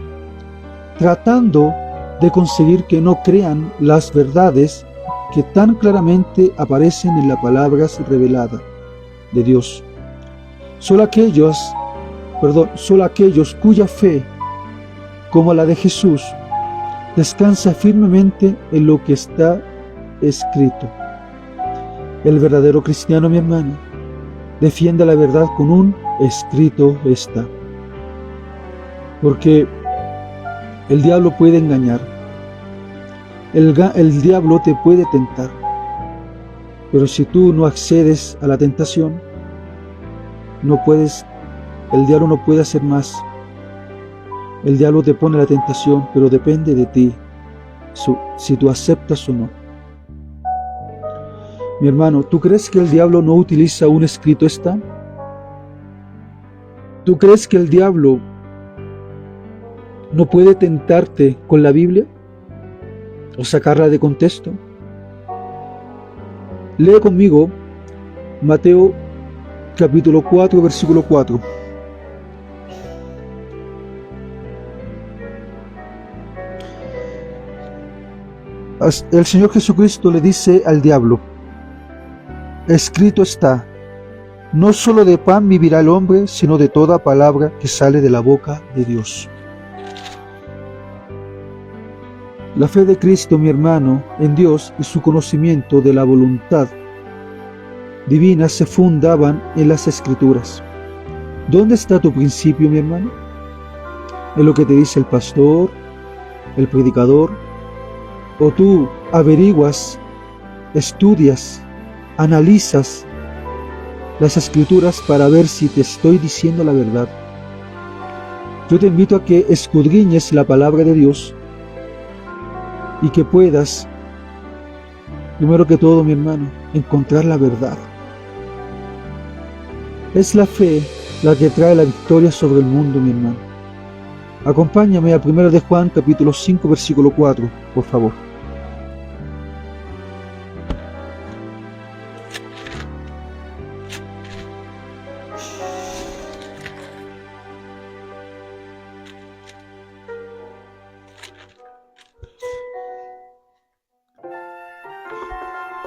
S1: tratando de conseguir que no crean las verdades que tan claramente aparecen en la palabra revelada de Dios. Solo aquellos cuya fe, como la de Jesús, descansa firmemente en lo que está escrito. El verdadero cristiano, mi hermano, defiende la verdad con un escrito está. Porque el diablo puede engañar, el diablo te puede tentar, pero si tú no accedes a la tentación, el diablo no puede hacer más. El diablo te pone la tentación, pero depende de ti, si tú aceptas o no. Mi hermano, ¿tú crees que el diablo no utiliza un escrito está? ¿Tú crees que el diablo no puede tentarte con la Biblia o sacarla de contexto? Lee conmigo Mateo capítulo 4, versículo 4. El Señor Jesucristo le dice al diablo, escrito está, no solo de pan vivirá el hombre, sino de toda palabra que sale de la boca de Dios. La fe de Cristo, mi hermano, en Dios y su conocimiento de la voluntad divina se fundaban en las Escrituras. ¿Dónde está tu principio, mi hermano? ¿En lo que te dice el pastor, el predicador? ¿O tú averiguas, estudias, analizas las Escrituras para ver si te estoy diciendo la verdad? Yo te invito a que escudriñes la palabra de Dios y que puedas, primero que todo, mi hermano, encontrar la verdad. Es la fe la que trae la victoria sobre el mundo, mi hermano. Acompáñame a 1 de Juan, capítulo 5, versículo 4, por favor.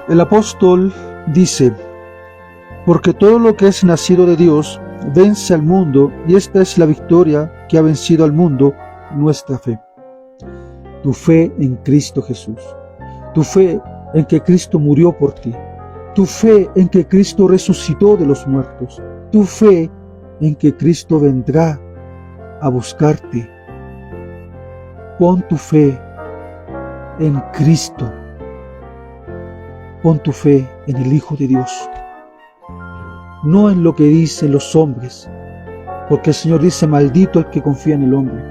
S1: El apóstol dice, porque todo lo que es nacido de Dios vence al mundo, y esta es la victoria que ha vencido al mundo, nuestra fe. Tu fe en Cristo Jesús, tu fe en que Cristo murió por ti, tu fe en que Cristo resucitó de los muertos, tu fe en que Cristo vendrá a buscarte. Pon tu fe en Cristo. Pon tu fe en el Hijo de Dios, no en lo que dicen los hombres, porque el Señor dice, maldito el que confía en el hombre.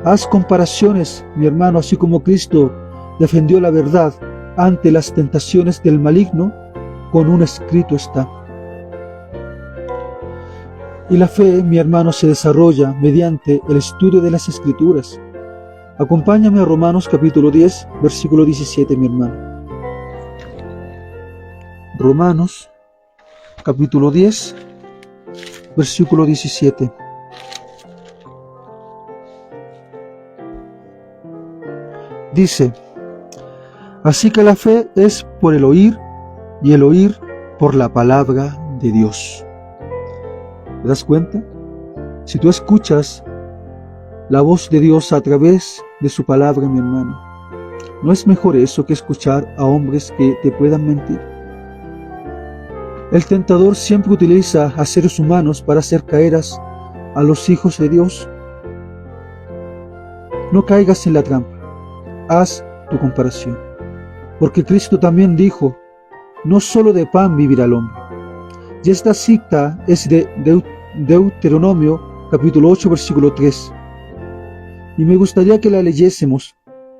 S1: Haz comparaciones, mi hermano, así como Cristo defendió la verdad ante las tentaciones del maligno, con un escrito está. Y la fe, mi hermano, se desarrolla mediante el estudio de las Escrituras. Acompáñame a Romanos capítulo 10, versículo 17, mi hermano. Romanos capítulo 10, versículo 17. Dice, así que la fe es por el oír, y el oír por la palabra de Dios. ¿Te das cuenta? Si tú escuchas la voz de Dios a través de su palabra, mi hermano, ¿no es mejor eso que escuchar a hombres que te puedan mentir? El tentador siempre utiliza a seres humanos para hacer caer a los hijos de Dios. No caigas en la trampa. Haz tu comparación. Porque Cristo también dijo, no solo de pan vivirá el hombre. Y esta cita es de Deuteronomio capítulo 8 versículo 3. Y me gustaría que la leyésemos,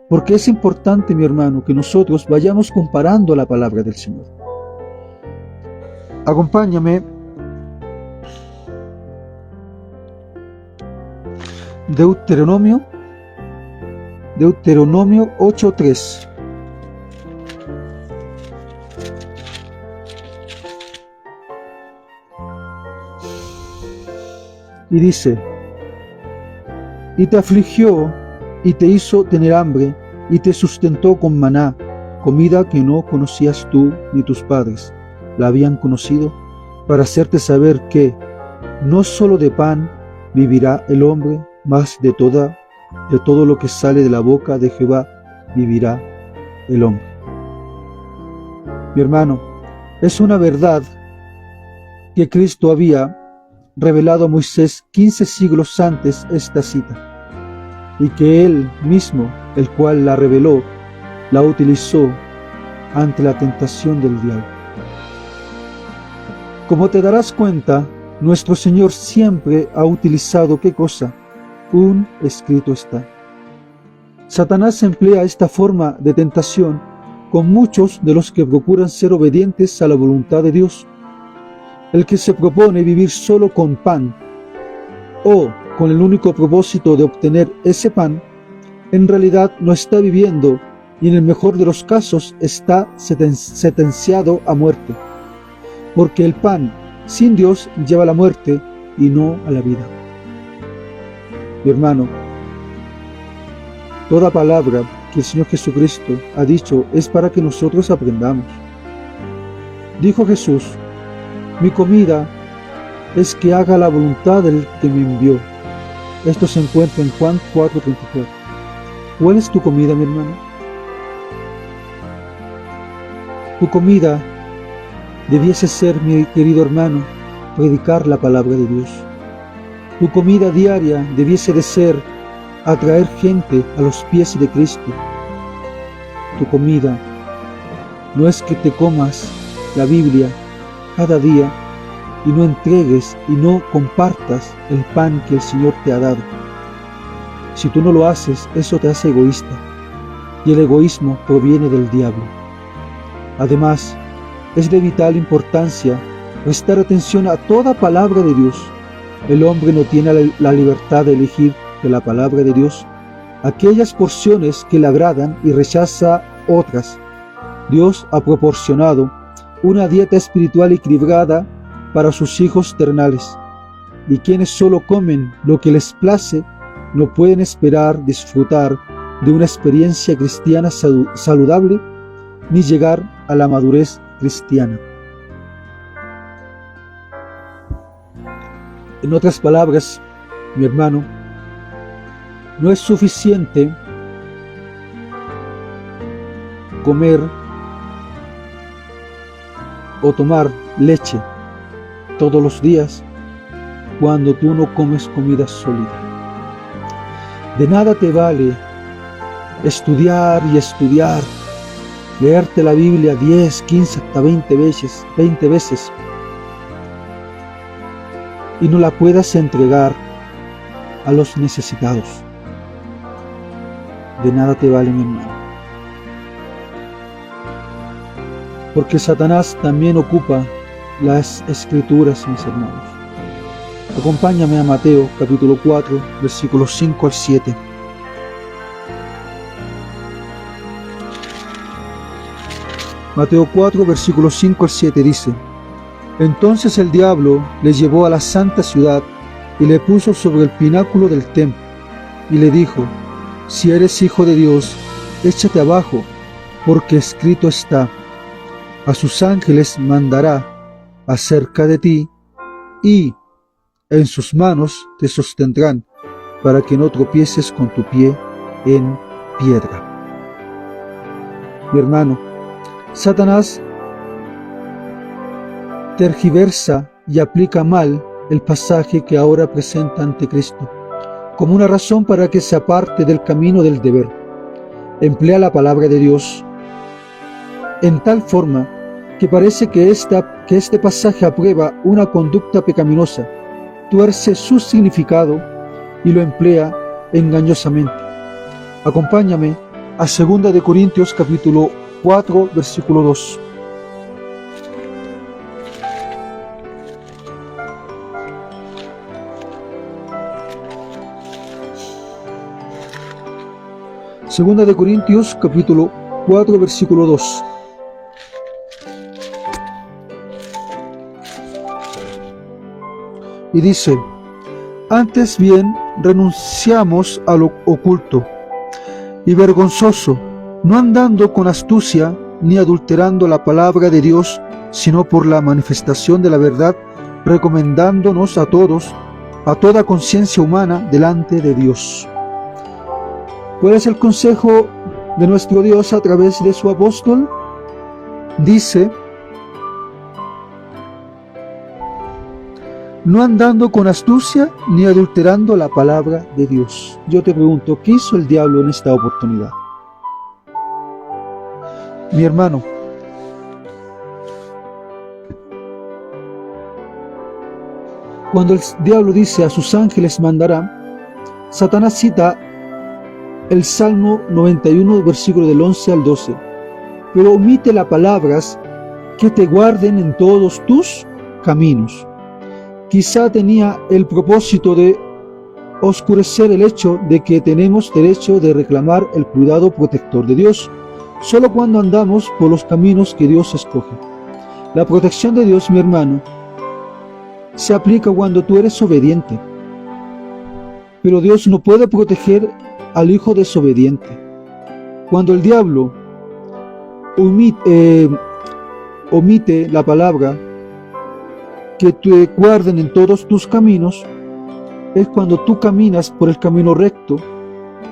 S1: porque es importante, mi hermano, que nosotros vayamos comparando la palabra del Señor. Acompáñame. Deuteronomio 8:3. Y dice, y te afligió y te hizo tener hambre y te sustentó con maná, comida que no conocías tú ni tus padres la habían conocido, para hacerte saber que no solo de pan vivirá el hombre, mas de todo lo que sale de la boca de Jehová vivirá el hombre. Mi hermano, es una verdad que Cristo había revelado a Moisés 15 siglos antes esta cita, y que él mismo, el cual la reveló, la utilizó ante la tentación del diablo. Como te darás cuenta, nuestro Señor siempre ha utilizado ¿qué cosa? Un escrito está. Satanás emplea esta forma de tentación con muchos de los que procuran ser obedientes a la voluntad de Dios. El que se propone vivir solo con pan o con el único propósito de obtener ese pan, en realidad no está viviendo y en el mejor de los casos está sentenciado a muerte, porque el pan sin Dios lleva a la muerte y no a la vida. Mi hermano, toda palabra que el Señor Jesucristo ha dicho es para que nosotros aprendamos. Dijo Jesús, mi comida es que haga la voluntad del que me envió. Esto se encuentra en Juan 4:34. ¿Cuál es tu comida, mi hermano? Tu comida debiese ser, mi querido hermano, predicar la palabra de Dios. Tu comida diaria debiese de ser atraer gente a los pies de Cristo. Tu comida no es que te comas la Biblia cada día y no entregues y no compartas el pan que el Señor te ha dado. Si tú no lo haces, eso te hace egoísta, y el egoísmo proviene del diablo. Además, es de vital importancia prestar atención a toda palabra de Dios. El hombre no tiene la libertad de elegir de la palabra de Dios aquellas porciones que le agradan y rechaza otras. Dios ha proporcionado una dieta espiritual equilibrada para sus hijos terrenales, y quienes solo comen lo que les place no pueden esperar disfrutar de una experiencia cristiana saludable ni llegar a la madurez cristiana. En otras palabras, mi hermano, no es suficiente comer o tomar leche todos los días cuando tú no comes comida sólida. De nada te vale estudiar y estudiar, leerte la Biblia 10, 15, hasta 20 veces y no la puedas entregar a los necesitados. De nada te vale, mi hermano. Porque Satanás también ocupa las escrituras, mis hermanos. Acompáñame a Mateo capítulo 4, versículos 5 al 7. Mateo 4, versículos 5 al 7 dice: Entonces el diablo le llevó a la santa ciudad y le puso sobre el pináculo del templo y le dijo: Si eres hijo de Dios, échate abajo, porque escrito está: a sus ángeles mandará acerca de ti, y en sus manos te sostendrán, para que no tropieces con tu pie en piedra. Mi hermano, Satanás tergiversa y aplica mal el pasaje que ahora presenta ante Cristo, como una razón para que se aparte del camino del deber. Emplea la palabra de Dios en tal forma que parece que este pasaje aprueba una conducta pecaminosa, tuerce su significado y lo emplea engañosamente. Acompáñame a 2 de Corintios capítulo 4, versículo 2. Segunda de Corintios capítulo 4, versículo 2. Y dice: antes bien renunciamos a lo oculto y vergonzoso, no andando con astucia ni adulterando la palabra de Dios, sino por la manifestación de la verdad, recomendándonos a todos, a toda conciencia humana delante de Dios. ¿Cuál es el consejo de nuestro Dios a través de su apóstol? Dice: no andando con astucia ni adulterando la palabra de Dios. Yo te pregunto, ¿qué hizo el diablo en esta oportunidad? Mi hermano, cuando el diablo dice a sus ángeles mandará, Satanás cita el Salmo 91, versículo del 11 al 12, pero omite las palabras que te guarden en todos tus caminos. Quizá tenía el propósito de oscurecer el hecho de que tenemos derecho de reclamar el cuidado protector de Dios, solo cuando andamos por los caminos que Dios escoge. La protección de Dios, mi hermano, se aplica cuando tú eres obediente, pero Dios no puede proteger al hijo desobediente. Cuando el diablo omite la palabra que te guarden en todos tus caminos, es cuando tú caminas por el camino recto,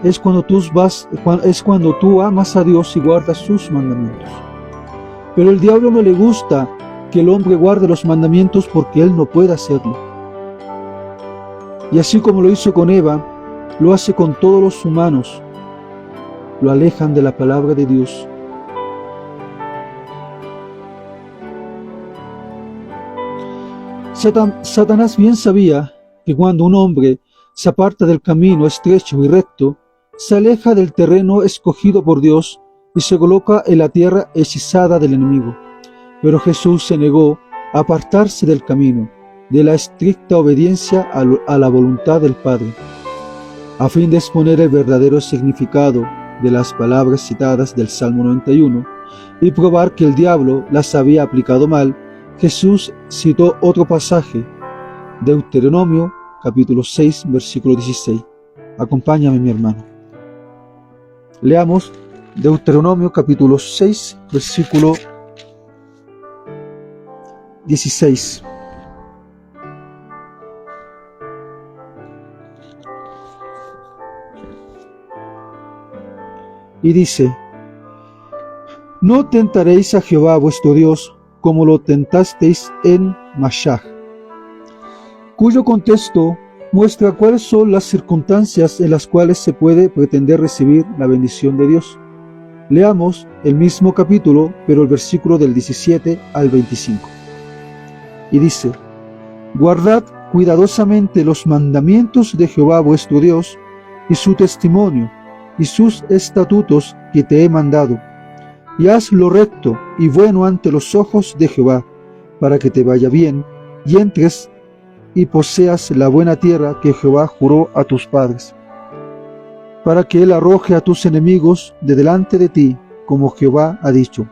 S1: es cuando tú amas a Dios y guardas sus mandamientos. Pero al diablo no le gusta que el hombre guarde los mandamientos porque él no puede hacerlo. Y así como lo hizo con Eva, lo hace con todos los humanos. Lo alejan de la palabra de Dios. Satanás bien sabía que cuando un hombre se aparta del camino estrecho y recto, se aleja del terreno escogido por Dios y se coloca en la tierra hechizada del enemigo. Pero Jesús se negó a apartarse del camino, de la estricta obediencia a la voluntad del Padre. A fin de exponer el verdadero significado de las palabras citadas del Salmo 91 y probar que el diablo las había aplicado mal, Jesús citó otro pasaje, Deuteronomio capítulo 6, versículo 16. Acompáñame, mi hermano. Leamos Deuteronomio capítulo 6, versículo 16. Y dice: no tentaréis a Jehová vuestro Dios como lo tentasteis en Mashah, cuyo contexto muestra cuáles son las circunstancias en las cuales se puede pretender recibir la bendición de Dios. Leamos el mismo capítulo, pero el versículo del 17 al 25. Y dice: guardad cuidadosamente los mandamientos de Jehová vuestro Dios y su testimonio y sus estatutos que te he mandado, y haz lo recto y bueno ante los ojos de Jehová, para que te vaya bien, y entres y poseas la buena tierra que Jehová juró a tus padres, para que él arroje a tus enemigos de delante de ti, como Jehová ha dicho.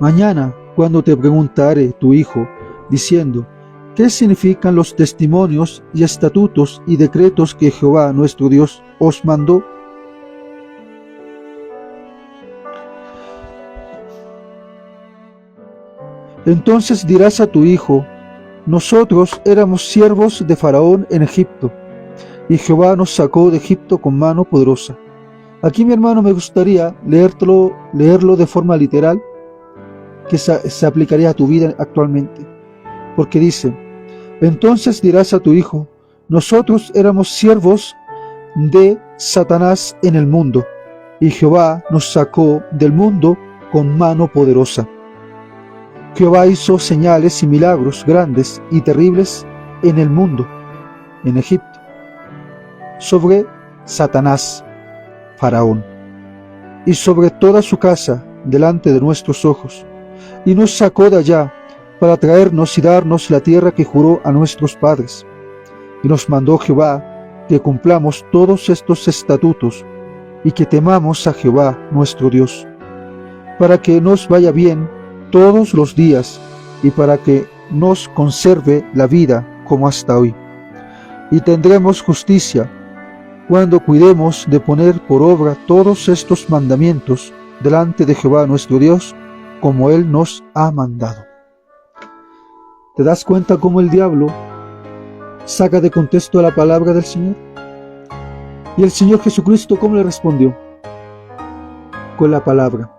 S1: Mañana, cuando te preguntare tu hijo, diciendo: ¿qué significan los testimonios y estatutos y decretos que Jehová nuestro Dios os mandó? Entonces dirás a tu hijo: nosotros éramos siervos de Faraón en Egipto, y Jehová nos sacó de Egipto con mano poderosa. Aquí, mi hermano, me gustaría leerlo de forma literal, que se aplicaría a tu vida actualmente. Porque dice: entonces dirás a tu hijo, nosotros éramos siervos de Satanás en el mundo, y Jehová nos sacó del mundo con mano poderosa. Jehová hizo señales y milagros grandes y terribles en el mundo, en Egipto, sobre Satanás, Faraón, y sobre toda su casa delante de nuestros ojos, y nos sacó de allá para traernos y darnos la tierra que juró a nuestros padres. Y nos mandó Jehová que cumplamos todos estos estatutos y que temamos a Jehová nuestro Dios, para que nos vaya bien todos los días y para que nos conserve la vida como hasta hoy. Y tendremos justicia cuando cuidemos de poner por obra todos estos mandamientos delante de Jehová nuestro Dios, como Él nos ha mandado. ¿Te das cuenta cómo el diablo saca de contexto la palabra del Señor? Y el Señor Jesucristo, ¿cómo le respondió? Con la palabra.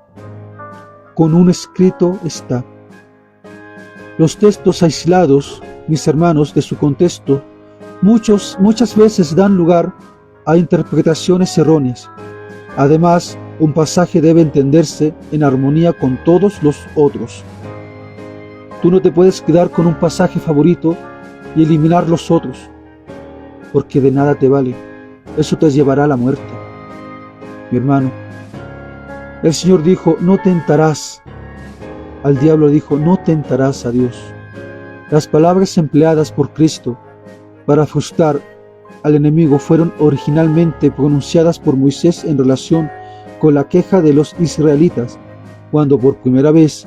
S1: Con un escrito está. Los textos aislados, mis hermanos, de su contexto, muchas veces dan lugar a interpretaciones erróneas. Además, un pasaje debe entenderse en armonía con todos los otros. Tú no te puedes quedar con un pasaje favorito y eliminar los otros, porque de nada te vale. Eso te llevará a la muerte. Mi hermano, el Señor dijo, no tentarás. Al diablo dijo, no tentarás a Dios. Las palabras empleadas por Cristo para frustrar al enemigo fueron originalmente pronunciadas por Moisés en relación con la queja de los israelitas, cuando por primera vez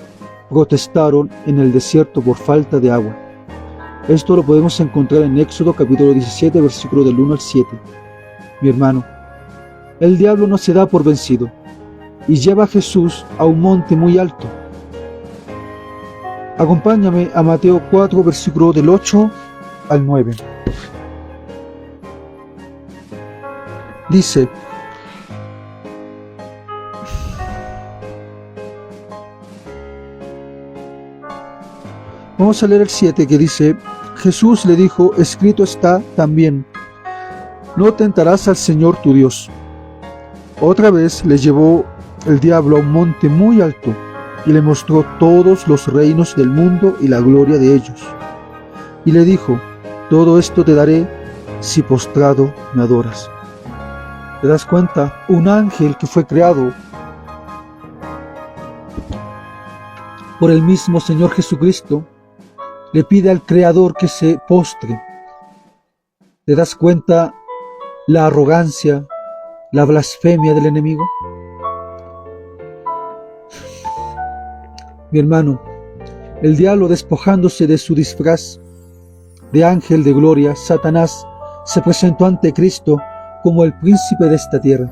S1: protestaron en el desierto por falta de agua. Esto lo podemos encontrar en Éxodo capítulo 17, versículo del 1 al 7. Mi hermano, el diablo no se da por vencido y lleva a Jesús a un monte muy alto. Acompáñame a Mateo 4, versículo del 8 al 9. Dice: vamos a leer el 7, que dice: Jesús le dijo, escrito está también, no tentarás al Señor tu Dios. Otra vez le llevó el diablo a un monte muy alto y le mostró todos los reinos del mundo y la gloria de ellos. Y le dijo, todo esto te daré si postrado me adoras. ¿Te das cuenta? Un ángel que fue creado por el mismo Señor Jesucristo le pide al Creador que se postre. ¿Te das cuenta la arrogancia, la blasfemia del enemigo? Mi hermano, el diablo, despojándose de su disfraz de ángel de gloria, Satanás, se presentó ante Cristo como el príncipe de esta tierra.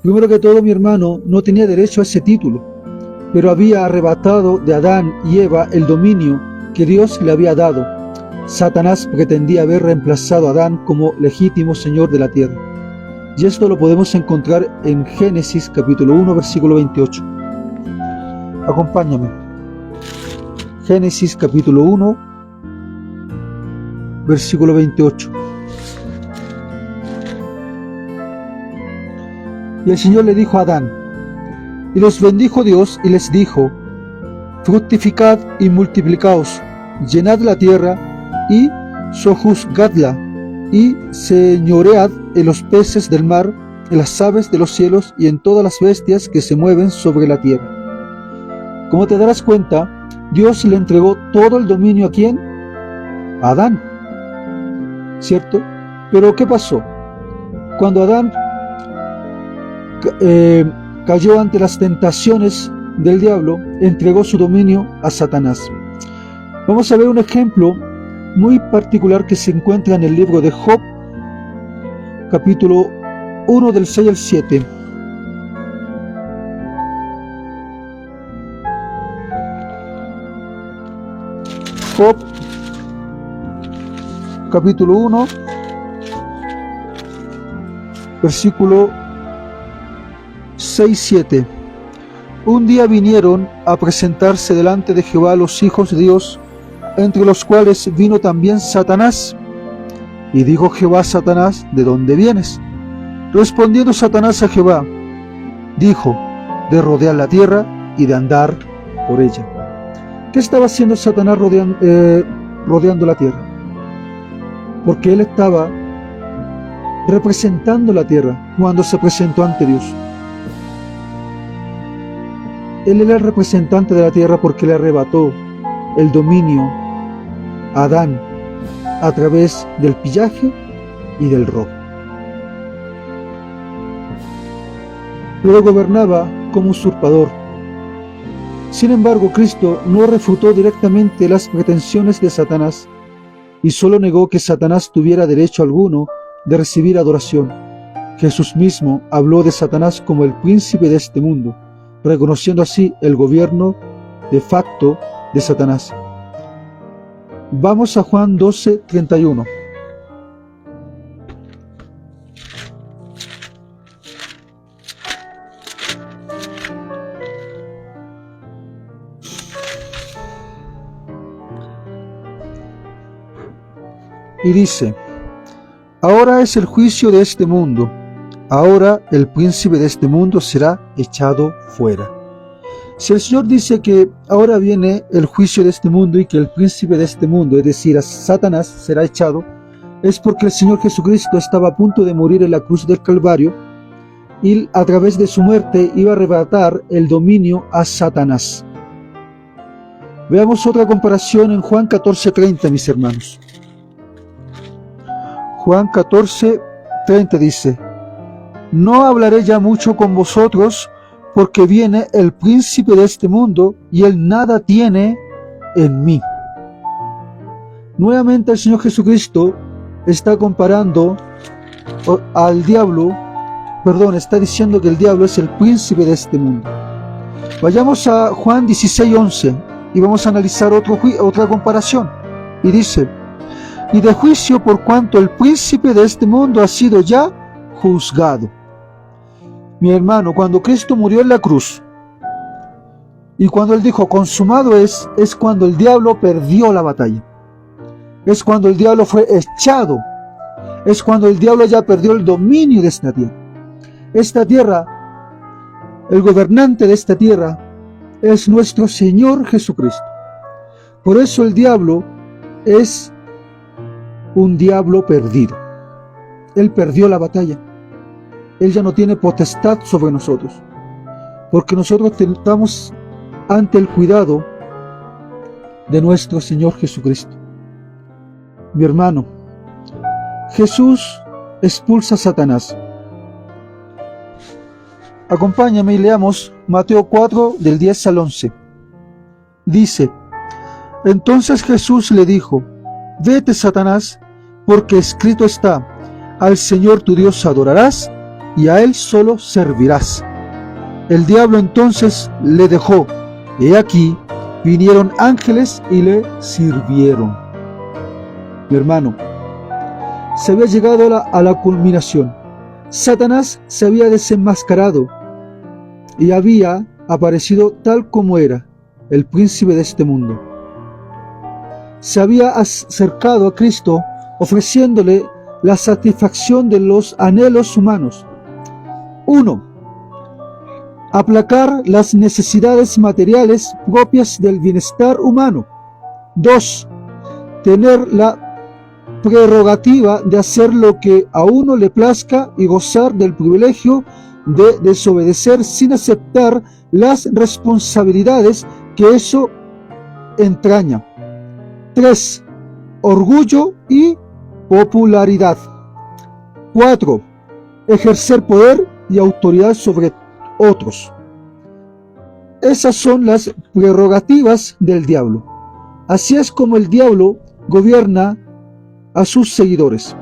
S1: Primero que todo, mi hermano, no tenía derecho a ese título, pero había arrebatado de Adán y Eva el dominio que Dios le había dado. Satanás pretendía haber reemplazado a Adán como legítimo señor de la tierra. Y esto lo podemos encontrar en Génesis capítulo 1, versículo 28. Acompáñame. Génesis capítulo 1, versículo 28. Y el Señor le dijo a Adán, y los bendijo Dios y les dijo, fructificad y multiplicaos, llenad la tierra y sojuzgadla, y señoread en los peces del mar, en las aves de los cielos y en todas las bestias que se mueven sobre la tierra. Como te darás cuenta, Dios le entregó todo el dominio ¿a quién? A Adán, ¿cierto? Pero ¿qué pasó? Cuando Adán cayó ante las tentaciones del diablo, entregó su dominio a Satanás. Vamos a ver un ejemplo muy particular que se encuentra en el libro de Job, capítulo 1 del 6 al 7. Job, capítulo 1, versículo 6-7. Un día vinieron a presentarse delante de Jehová los hijos de Dios, entre los cuales vino también Satanás. Y dijo Jehová a Satanás: ¿de dónde vienes? Respondiendo Satanás a Jehová, dijo: de rodear la tierra y de andar por ella. ¿Qué estaba haciendo Satanás rodeando la tierra? Porque él estaba representando la tierra cuando se presentó ante Dios. Él era el representante de la tierra porque le arrebató el dominio a Adán a través del pillaje y del robo. Lo gobernaba como usurpador. Sin embargo, Cristo no refutó directamente las pretensiones de Satanás y solo negó que Satanás tuviera derecho alguno de recibir adoración. Jesús mismo habló de Satanás como el príncipe de este mundo, reconociendo así el gobierno de facto de Satanás. Vamos a Juan 12:31. Y dice: ahora es el juicio de este mundo. Ahora el príncipe de este mundo será echado fuera. Si el Señor dice que ahora viene el juicio de este mundo y que el príncipe de este mundo, es decir, a Satanás, será echado, es porque el Señor Jesucristo estaba a punto de morir en la cruz del Calvario y a través de su muerte iba a arrebatar el dominio a Satanás. Veamos otra comparación en Juan 14:30, mis hermanos. Juan 14:30 dice: no hablaré ya mucho con vosotros, porque viene el príncipe de este mundo, y él nada tiene en mí. Nuevamente el Señor Jesucristo está comparando al diablo, está diciendo que el diablo es el príncipe de este mundo. Vayamos a Juan 16:11 y vamos a analizar otra comparación. Y dice: y de juicio por cuanto el príncipe de este mundo ha sido ya juzgado. Mi hermano, cuando Cristo murió en la cruz y cuando Él dijo consumado es cuando el diablo perdió la batalla. Es cuando el diablo fue echado. Es cuando el diablo ya perdió el dominio de esta tierra. Esta tierra, el gobernante de esta tierra es nuestro Señor Jesucristo. Por eso el diablo es un diablo perdido. Él perdió la batalla. Él ya no tiene potestad sobre nosotros, porque nosotros estamos ante el cuidado de nuestro Señor Jesucristo. Mi hermano, Jesús expulsa a Satanás. Acompáñame y leamos Mateo 4, del 10 al 11. Dice: entonces Jesús le dijo: vete, Satanás, porque escrito está: al Señor tu Dios adorarás y a Él solo servirás. El diablo entonces le dejó. He aquí, vinieron ángeles y le sirvieron. Mi hermano, se había llegado a la culminación. Satanás se había desenmascarado y había aparecido tal como era, el príncipe de este mundo. Se había acercado a Cristo ofreciéndole la satisfacción de los anhelos humanos. 1. Aplacar las necesidades materiales propias del bienestar humano. 2. Tener la prerrogativa de hacer lo que a uno le plazca y gozar del privilegio de desobedecer sin aceptar las responsabilidades que eso entraña. 3. Orgullo y popularidad. 4. Ejercer poder y autoridad sobre otros. Esas son las prerrogativas del diablo. Así es como el diablo gobierna a sus seguidores.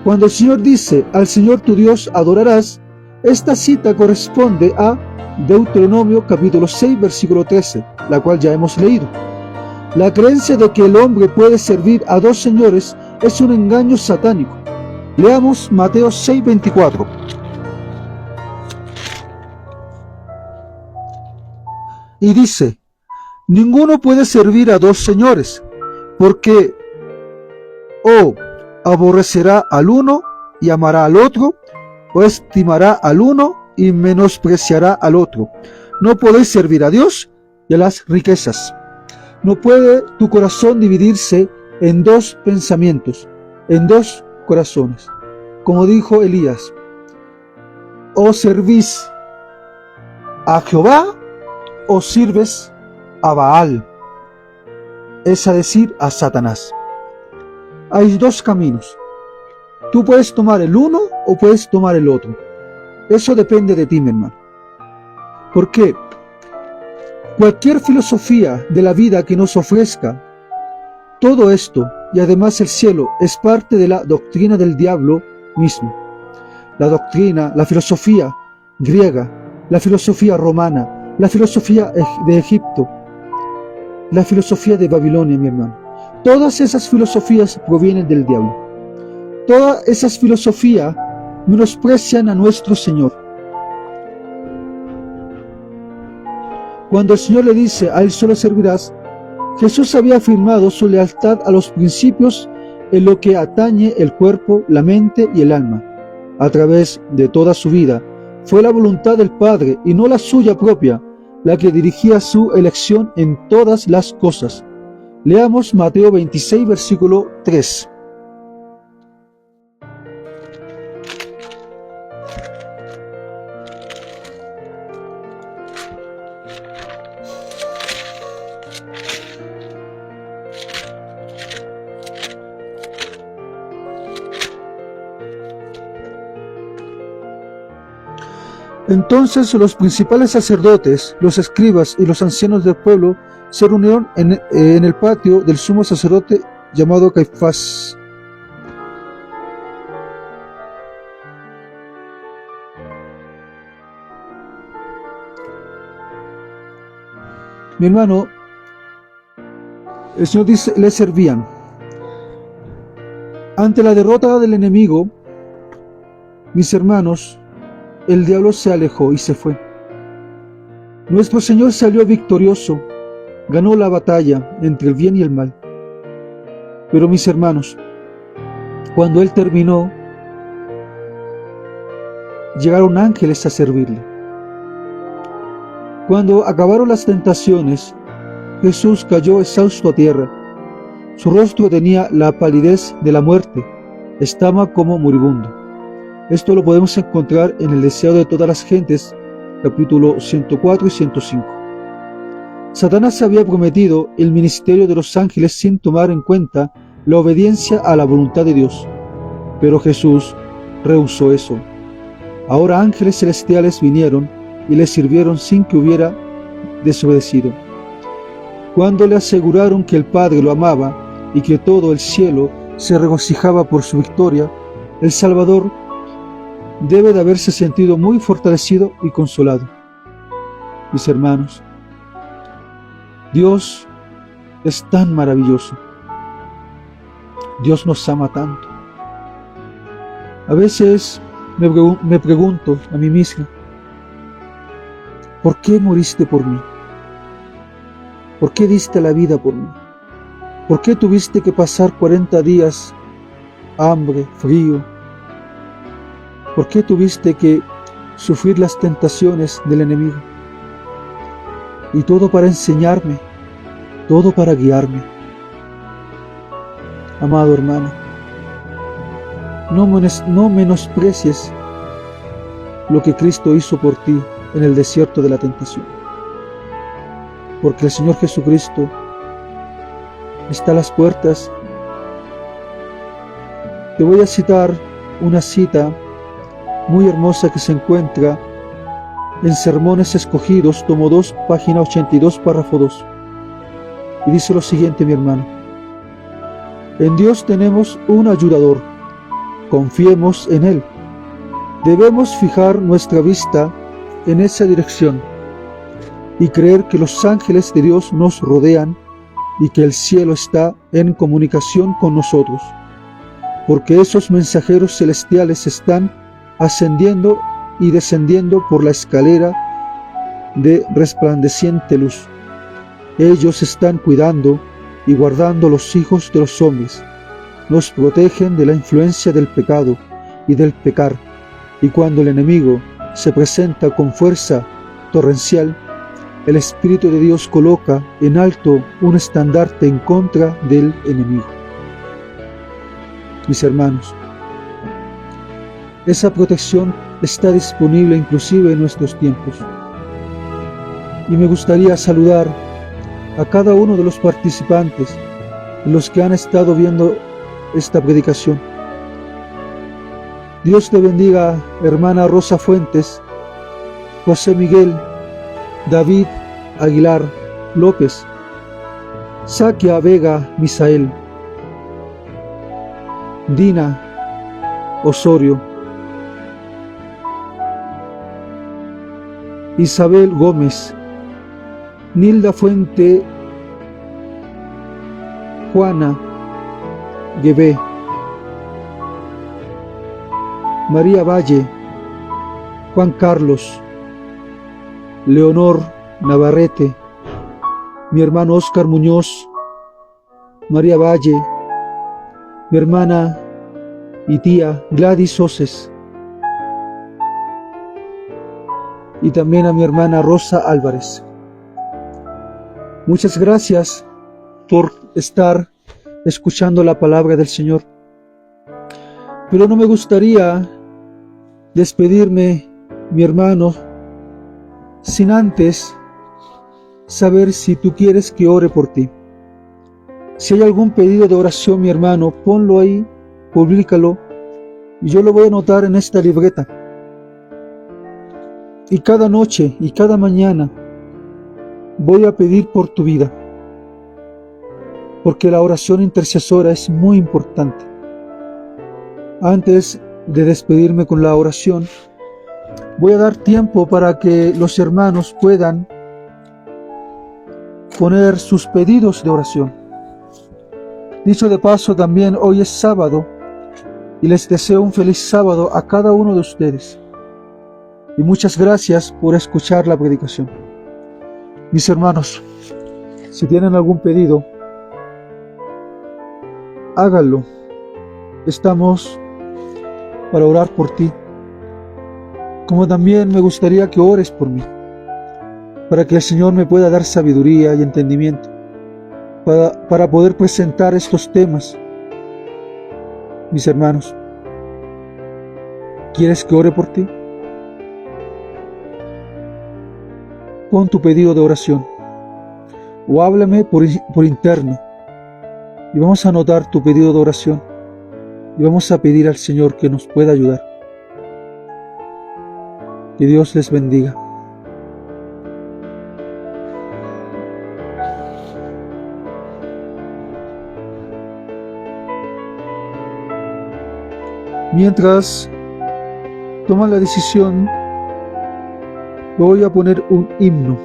S1: Cuando el Señor dice: al Señor tu Dios adorarás, esta cita corresponde a Deuteronomio capítulo 6, versículo 13, la cual ya hemos leído. La creencia de que el hombre puede servir a dos señores es un engaño satánico. Leamos Mateo 6:24. Y dice: ninguno puede servir a dos señores, porque o aborrecerá al uno y amará al otro, o estimará al uno y menospreciará al otro. No podéis servir a Dios y a las riquezas. No puede tu corazón dividirse en dos pensamientos, en dos corazones. Como dijo Elías: o servís a Jehová o sirves a Baal, es a decir, a Satanás. Hay dos caminos. Tú puedes tomar el uno o puedes tomar el otro. Eso depende de ti, mi hermano. ¿Por qué? Cualquier filosofía de la vida que nos ofrezca todo esto, y además el cielo, es parte de la doctrina del diablo mismo. La doctrina, la filosofía griega, la filosofía romana, la filosofía de Egipto, la filosofía de Babilonia, mi hermano. Todas esas filosofías provienen del diablo. Todas esas filosofías menosprecian a nuestro Señor. Cuando el Señor le dice: a Él solo servirás, Jesús había afirmado su lealtad a los principios en lo que atañe el cuerpo, la mente y el alma. A través de toda su vida, fue la voluntad del Padre y no la suya propia la que dirigía su elección en todas las cosas. Leamos Mateo 26, versículo 3. Entonces los principales sacerdotes, los escribas y los ancianos del pueblo se reunieron en el patio del sumo sacerdote llamado Caifás. Mi hermano, el Señor dice: le servían. Ante la derrota del enemigo, mis hermanos, el diablo se alejó y se fue. Nuestro Señor salió victorioso, ganó la batalla entre el bien y el mal. Pero mis hermanos, cuando Él terminó, llegaron ángeles a servirle. Cuando acabaron las tentaciones, Jesús cayó exhausto a tierra. Su rostro tenía la palidez de la muerte, estaba como moribundo. Esto lo podemos encontrar en el Deseo de todas las gentes, capítulo 104 y 105. Satanás había prometido el ministerio de los ángeles sin tomar en cuenta la obediencia a la voluntad de Dios, pero Jesús rehusó eso. Ahora ángeles celestiales vinieron y le sirvieron sin que hubiera desobedecido. Cuando le aseguraron que el Padre lo amaba y que todo el cielo se regocijaba por su victoria, el Salvador debe de haberse sentido muy fortalecido y consolado. Mis hermanos, Dios es tan maravilloso. Dios nos ama tanto. A veces me pregunto a mí mismo: ¿por qué moriste por mí? ¿Por qué diste la vida por mí? ¿Por qué tuviste que pasar 40 días hambre, frío? ¿Por qué tuviste que sufrir las tentaciones del enemigo? Y todo para enseñarme, todo para guiarme. Amado hermano, no menosprecies lo que Cristo hizo por ti en el desierto de la tentación. Porque el Señor Jesucristo está a las puertas. Te voy a citar una cita muy hermosa que se encuentra en Sermones Escogidos, tomo 2, página 82, párrafo 2. Y dice lo siguiente, mi hermano: en Dios tenemos un ayudador, confiemos en Él. Debemos fijar nuestra vista en esa dirección y creer que los ángeles de Dios nos rodean y que el cielo está en comunicación con nosotros, porque esos mensajeros celestiales están ascendiendo y descendiendo por la escalera de resplandeciente luz. Ellos están cuidando y guardando los hijos de los hombres, los protegen de la influencia del pecado y del pecar, y cuando el enemigo se presenta con fuerza torrencial, el Espíritu de Dios coloca en alto un estandarte en contra del enemigo. Mis hermanos, esa protección está disponible inclusive en nuestros tiempos. Y me gustaría saludar a cada uno de los participantes, los que han estado viendo esta predicación. Dios te bendiga, hermana Rosa Fuentes, José Miguel, David Aguilar López, Saquia Vega Misael, Dina Osorio, Isabel Gómez, Nilda Fuente, Juana Guebé, María Valle, Juan Carlos, Leonor Navarrete, mi hermano Oscar Muñoz, María Valle, mi hermana y tía Gladys Oces, y también a mi hermana Rosa Álvarez. Muchas gracias por estar escuchando la palabra del Señor. Pero no me gustaría despedirme, mi hermano, sin antes saber si tú quieres que ore por ti. Si hay algún pedido de oración, mi hermano, ponlo ahí, públicalo, y yo lo voy a anotar en esta libreta. Y cada noche y cada mañana voy a pedir por tu vida, porque la oración intercesora es muy importante. Antes de despedirme con la oración, voy a dar tiempo para que los hermanos puedan poner sus pedidos de oración. Dicho de paso, también hoy es sábado y les deseo un feliz sábado a cada uno de ustedes. Y muchas gracias por escuchar la predicación. Mis hermanos, si tienen algún pedido, háganlo. Estamos para orar por ti. Como también me gustaría que ores por mí, para que el Señor me pueda dar sabiduría y entendimiento, para poder presentar estos temas. Mis hermanos, ¿quieres que ore por ti? Pon tu pedido de oración o háblame por interno y vamos a anotar tu pedido de oración y vamos a pedir al Señor que nos pueda ayudar. Que Dios les bendiga. Mientras toman la decisión, voy a poner un himno.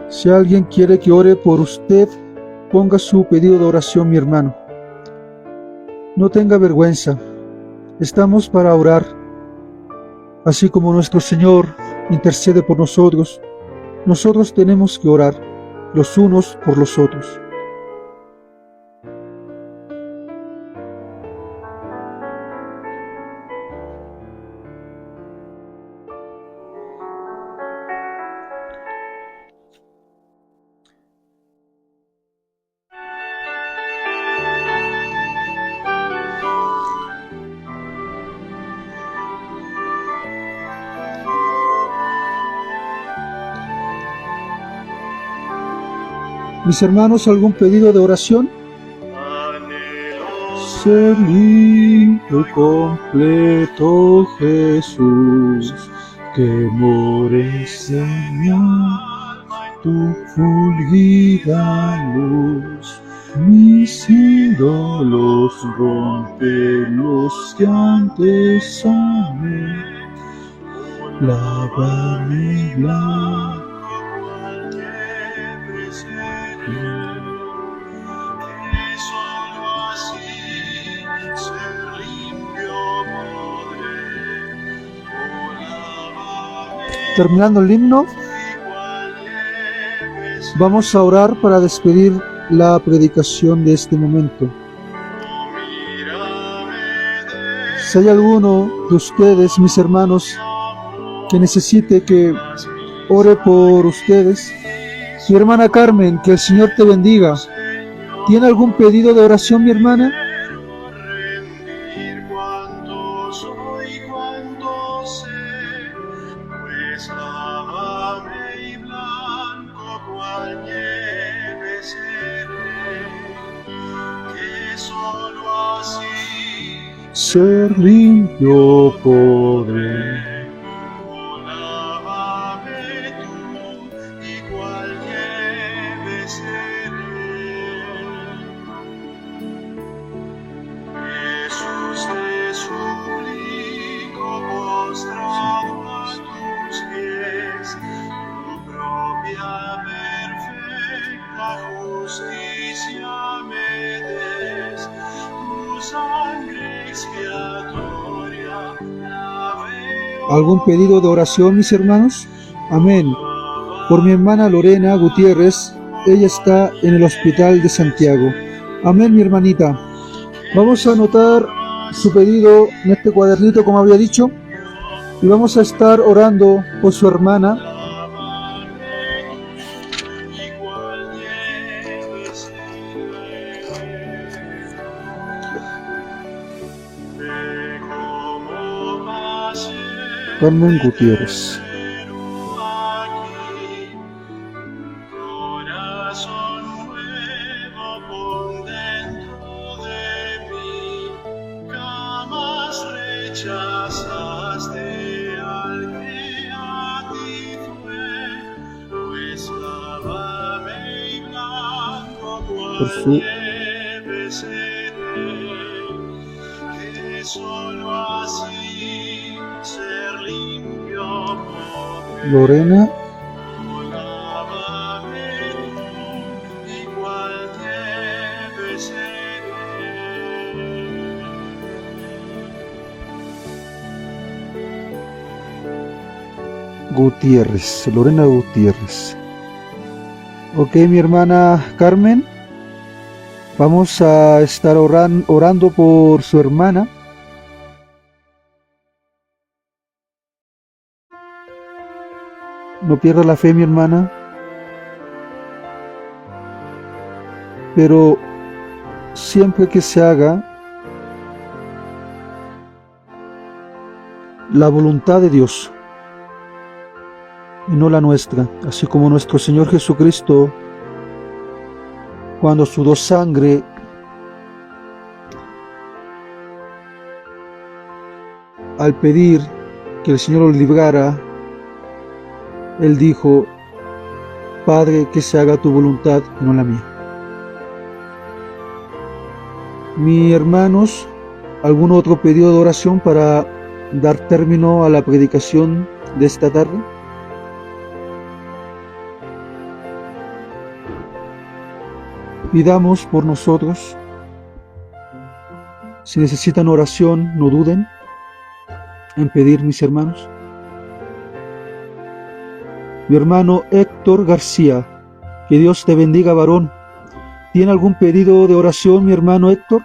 S1: Si alguien quiere que ore por usted, ponga su pedido de oración, mi hermano. No tenga vergüenza. Estamos para orar. Así como nuestro Señor intercede por nosotros, nosotros tenemos que orar los unos por los otros. Mis hermanos, ¿algún pedido de oración? ser limpio y completo, Jesús, que mores en mi alma tu fulgida luz. Mis ídolos rompe los que antes amé, lávame blanco cual nieve seré, que solo así ser limpio podré. Terminando el himno, vamos a orar para despedir la predicación de este momento. Si hay alguno de ustedes, mis hermanos, que necesite que ore por ustedes, mi hermana Carmen, que el Señor te bendiga. ¿Tiene algún pedido de oración, mi hermana? Ser limpio podré. Lávame tú y cual nieve seré. Jesús, te suplico postrado a tus pies, tu propia perfecta justicia me des, tu sangre expiatoria. ¿Algún pedido de oración, mis hermanos? Amén. Por mi hermana Lorena Gutiérrez, ella está en el hospital de Santiago. Amén, mi hermanita. Vamos a anotar su pedido en este cuadernito, como había dicho, y vamos a estar orando por su hermana. Carmen Gutiérrez. Por su Lorena Gutiérrez, Lorena Gutiérrez. Ok, mi hermana Carmen, vamos a estar orando por su hermana. No pierda la fe, mi hermana, pero siempre que se haga la voluntad de Dios y no la nuestra, así como nuestro Señor Jesucristo, cuando sudó sangre, al pedir que el Señor lo librara, Él dijo: Padre, que se haga tu voluntad y no la mía. Mis hermanos, ¿algún otro pedido de oración para dar término a la predicación de esta tarde? Pidamos por nosotros. Si necesitan oración, no duden en pedir, mis hermanos. Mi hermano Héctor García, que Dios te bendiga, varón. ¿Tiene algún pedido de oración, mi hermano Héctor?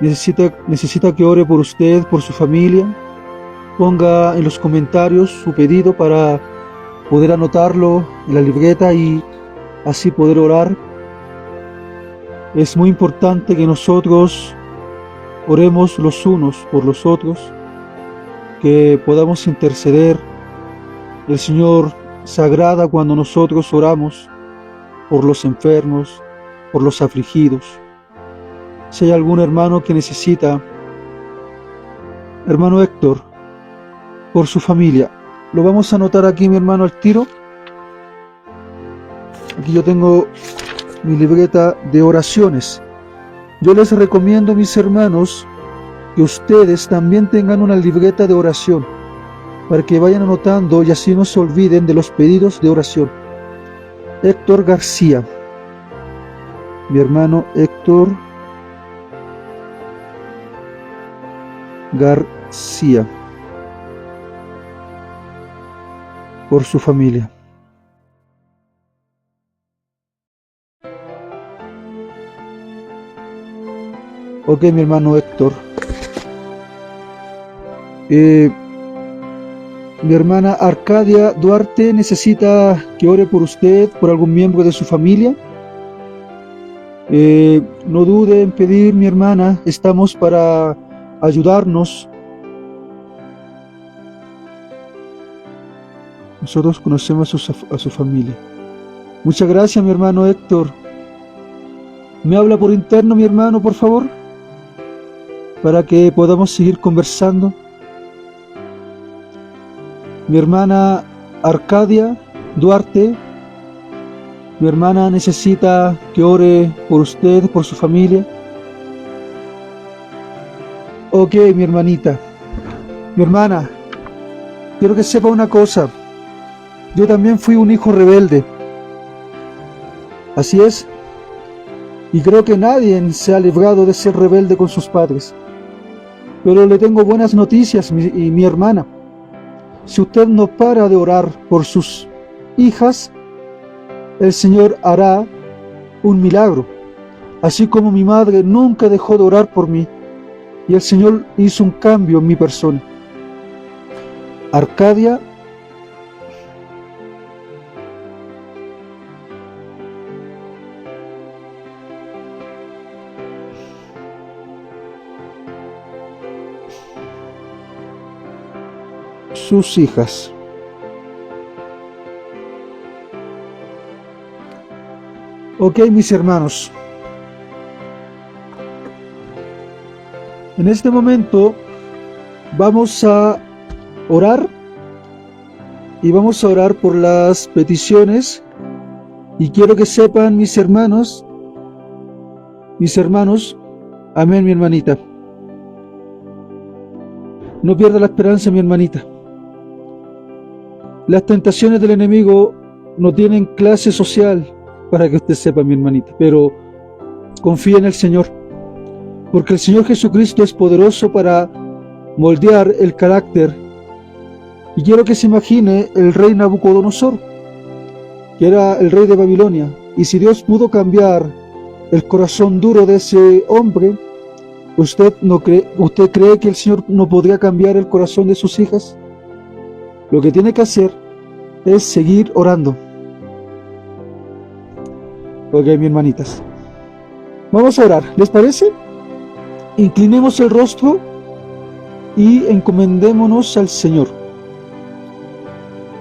S1: ¿Necesita que ore por usted, por su familia? Ponga en los comentarios su pedido para poder anotarlo en la libreta y así poder orar. Es muy importante que nosotros oremos los unos por los otros, que podamos interceder. El Señor se agrada cuando nosotros oramos por los enfermos, por los afligidos. Si hay algún hermano que necesita, hermano Héctor, por su familia, lo vamos a anotar aquí, mi hermano, al tiro. Aquí yo tengo mi libreta de oraciones. Yo les recomiendo, mis hermanos, que ustedes también tengan una libreta de oración, para que vayan anotando y así no se olviden de los pedidos de oración. Héctor García, mi hermano Héctor García, por su familia. Ok, mi hermano Héctor. Mi hermana Arcadia Duarte necesita que ore por usted, por algún miembro de su familia. No dude en pedir, mi hermana, estamos para ayudarnos. Nosotros conocemos a su familia. Muchas gracias, mi hermano Héctor. ¿Me habla por interno, mi hermano, por favor? Para que podamos seguir conversando. Mi hermana Arcadia Duarte, mi hermana necesita que ore por usted, por su familia. Ok, mi hermanita. Mi hermana, quiero que sepa una cosa. Yo también fui un hijo rebelde. Así es. Y creo que nadie se ha librado de ser rebelde con sus padres. Pero le tengo buenas noticias, mi hermana. Si usted no para de orar por sus hijas, el Señor hará un milagro. Así como mi madre nunca dejó de orar por mí, y el Señor hizo un cambio en mi persona. Arcadia sus hijas. Ok, mis hermanos. En este momento vamos a orar y vamos a orar por las peticiones, y quiero que sepan, mis hermanos, amén, mi hermanita. No pierda la esperanza, mi hermanita. Las tentaciones del enemigo no tienen clase social, para que usted sepa, mi hermanita, pero confíe en el Señor, porque el Señor Jesucristo es poderoso para moldear el carácter. Y quiero que se imagine el rey Nabucodonosor, que era el rey de Babilonia, y si Dios pudo cambiar el corazón duro de ese hombre, ¿usted cree que el Señor no podría cambiar el corazón de sus hijas? Lo que tiene que hacer es seguir orando. Ok, mis hermanitas, vamos a orar, ¿les parece? Inclinemos el rostro y encomendémonos al Señor.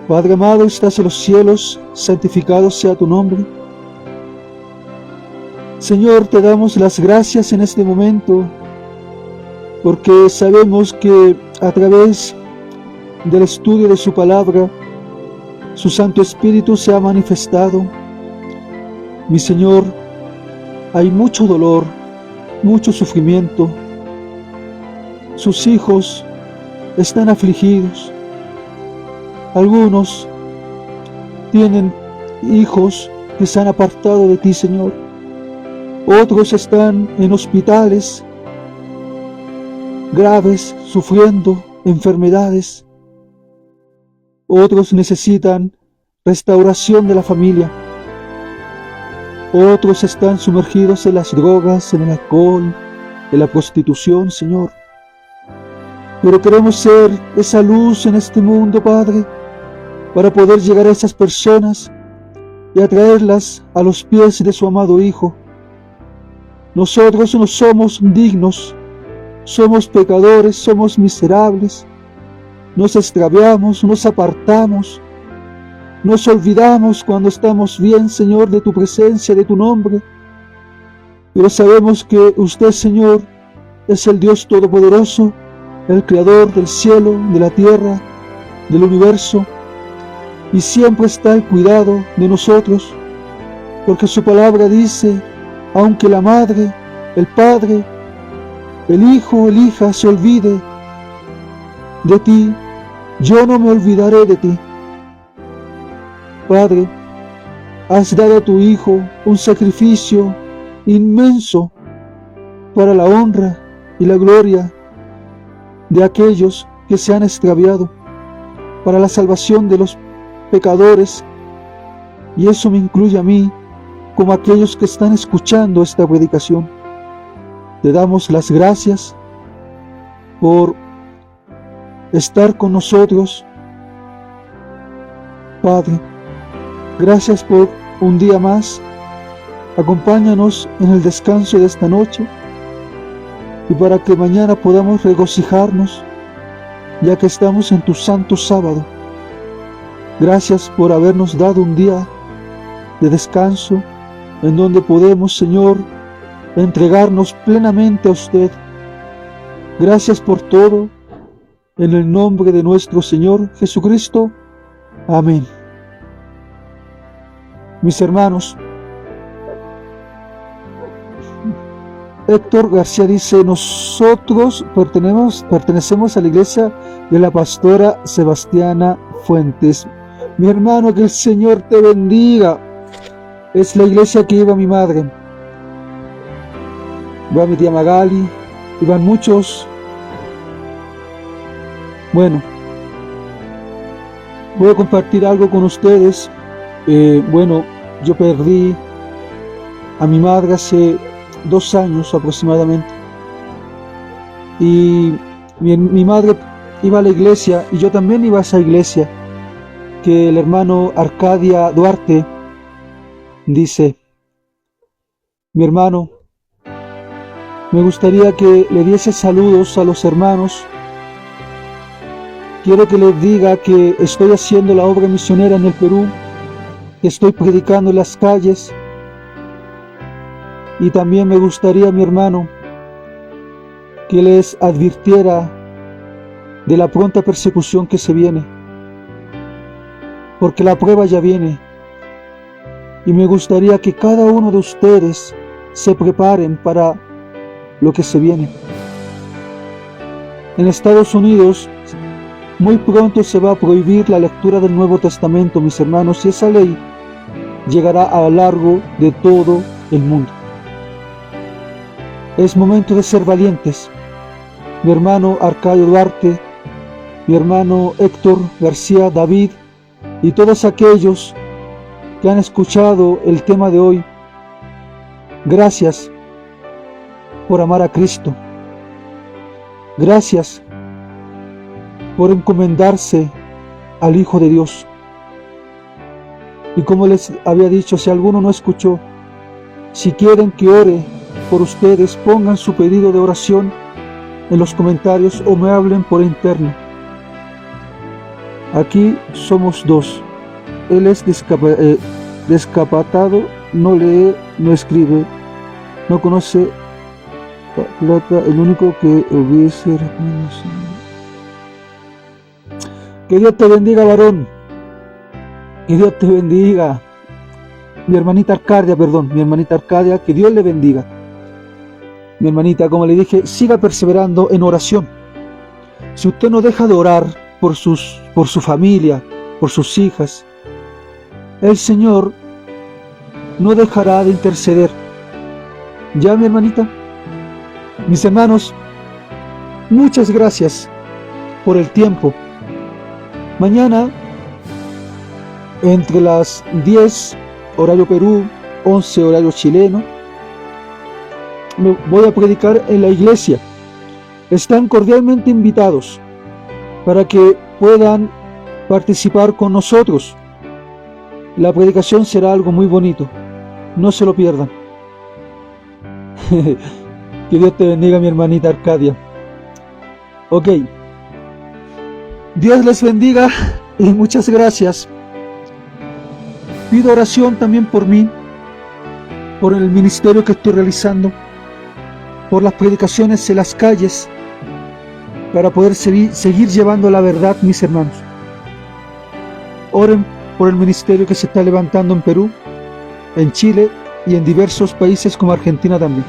S1: Padre amado, estás en los cielos, santificado sea tu nombre. Señor, te damos las gracias en este momento, porque sabemos que a través del estudio de su palabra, su Santo Espíritu se ha manifestado. Mi Señor, hay mucho dolor, mucho sufrimiento. Sus hijos están afligidos. Algunos tienen hijos que se han apartado de ti, Señor. Otros están en hospitales graves, sufriendo enfermedades. Otros necesitan restauración de la familia. Otros están sumergidos en las drogas, en el alcohol, en la prostitución, Señor. Pero queremos ser esa luz en este mundo, Padre, para poder llegar a esas personas y atraerlas a los pies de su amado Hijo. Nosotros no somos dignos, somos pecadores, somos miserables. Nos extraviamos, nos apartamos, nos olvidamos cuando estamos bien, Señor, de tu presencia, de tu nombre. pero sabemos que usted, Señor, es el Dios Todopoderoso, el Creador del cielo, de la tierra, del universo, y siempre está al cuidado de nosotros, porque su palabra dice, aunque la madre, el padre, el hijo, el hija se olvide de ti, yo no me olvidaré de ti. Padre, has dado a tu Hijo un sacrificio inmenso para la honra y la gloria de aquellos que se han extraviado, para la salvación de los pecadores, y eso me incluye a mí, como aquellos que están escuchando esta predicación. Te damos las gracias por estar con nosotros, Padre. Gracias por un día más. Acompáñanos en el descanso de esta noche y para que mañana podamos regocijarnos, ya que estamos en tu santo sábado. Gracias por habernos dado un día de descanso en donde podemos, Señor, entregarnos plenamente a usted. Gracias por todo, en el nombre de nuestro Señor Jesucristo. Amén. Mis hermanos, Héctor García dice, nosotros pertenecemos a la iglesia de la pastora Sebastiana Fuentes. Mi hermano, que el Señor te bendiga. Es la iglesia que iba mi madre. Va mi tía Magali, y van muchos. Bueno, voy a compartir algo con ustedes. Bueno, yo perdí a mi madre hace 2 años aproximadamente. Y mi madre iba a la iglesia, y yo también iba a esa iglesia, que el hermano Arcadia Duarte dice, mi hermano, me gustaría que le diese saludos a los hermanos. Quiero que les diga que estoy haciendo la obra misionera en el Perú, que estoy predicando en las calles, y también me gustaría, mi hermano, que les advirtiera de la pronta persecución que se viene, porque la prueba ya viene, y me gustaría que cada uno de ustedes se preparen para lo que se viene. En Estados Unidos muy pronto se va a prohibir la lectura del Nuevo Testamento, mis hermanos, y esa ley llegará a lo largo de todo el mundo. Es momento de ser valientes. Mi hermano Arcadio Duarte, mi hermano Héctor García David y todos aquellos que han escuchado el tema de hoy, gracias por amar a Cristo. Gracias por encomendarse al Hijo de Dios. Y como les había dicho, si alguno no escuchó, si quieren que ore por ustedes, pongan su pedido de oración en los comentarios o me hablen por interno. Aquí somos 2. Él es discapacitado, no lee, no escribe, no conoce plata, el único que hubiese. Que Dios te bendiga, varón. Que Dios te bendiga. Mi hermanita Arcadia, que Dios le bendiga. Mi hermanita, como le dije, siga perseverando en oración. Si usted no deja de orar por su familia, por sus hijas, el Señor no dejará de interceder. ¿Ya, mi hermanita? Mis hermanos, muchas gracias por el tiempo. Mañana, entre las 10 horario Perú, 11 horario chileno, me voy a predicar en la iglesia. Están cordialmente invitados para que puedan participar con nosotros. La predicación será algo muy bonito, no se lo pierdan. Que Dios te bendiga, mi hermanita Arcadia. Ok, Dios les bendiga y muchas gracias. Pido oración también por mí, por el ministerio que estoy realizando, por las predicaciones en las calles, para poder seguir llevando la verdad, mis hermanos. Oren por el ministerio que se está levantando en Perú, en Chile y en diversos países como Argentina también.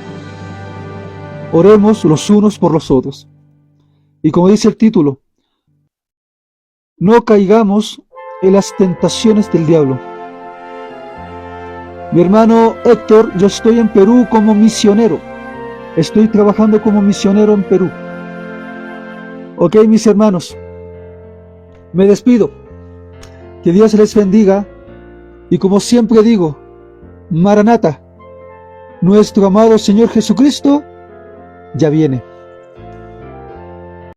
S1: Oremos los unos por los otros. Y como dice el título, no caigamos en las tentaciones del diablo. Mi hermano Héctor, yo estoy en Perú como misionero. Estoy trabajando como misionero en Perú. Ok, mis hermanos, me despido. Que Dios les bendiga. Y como siempre digo, Maranata, nuestro amado Señor Jesucristo ya viene.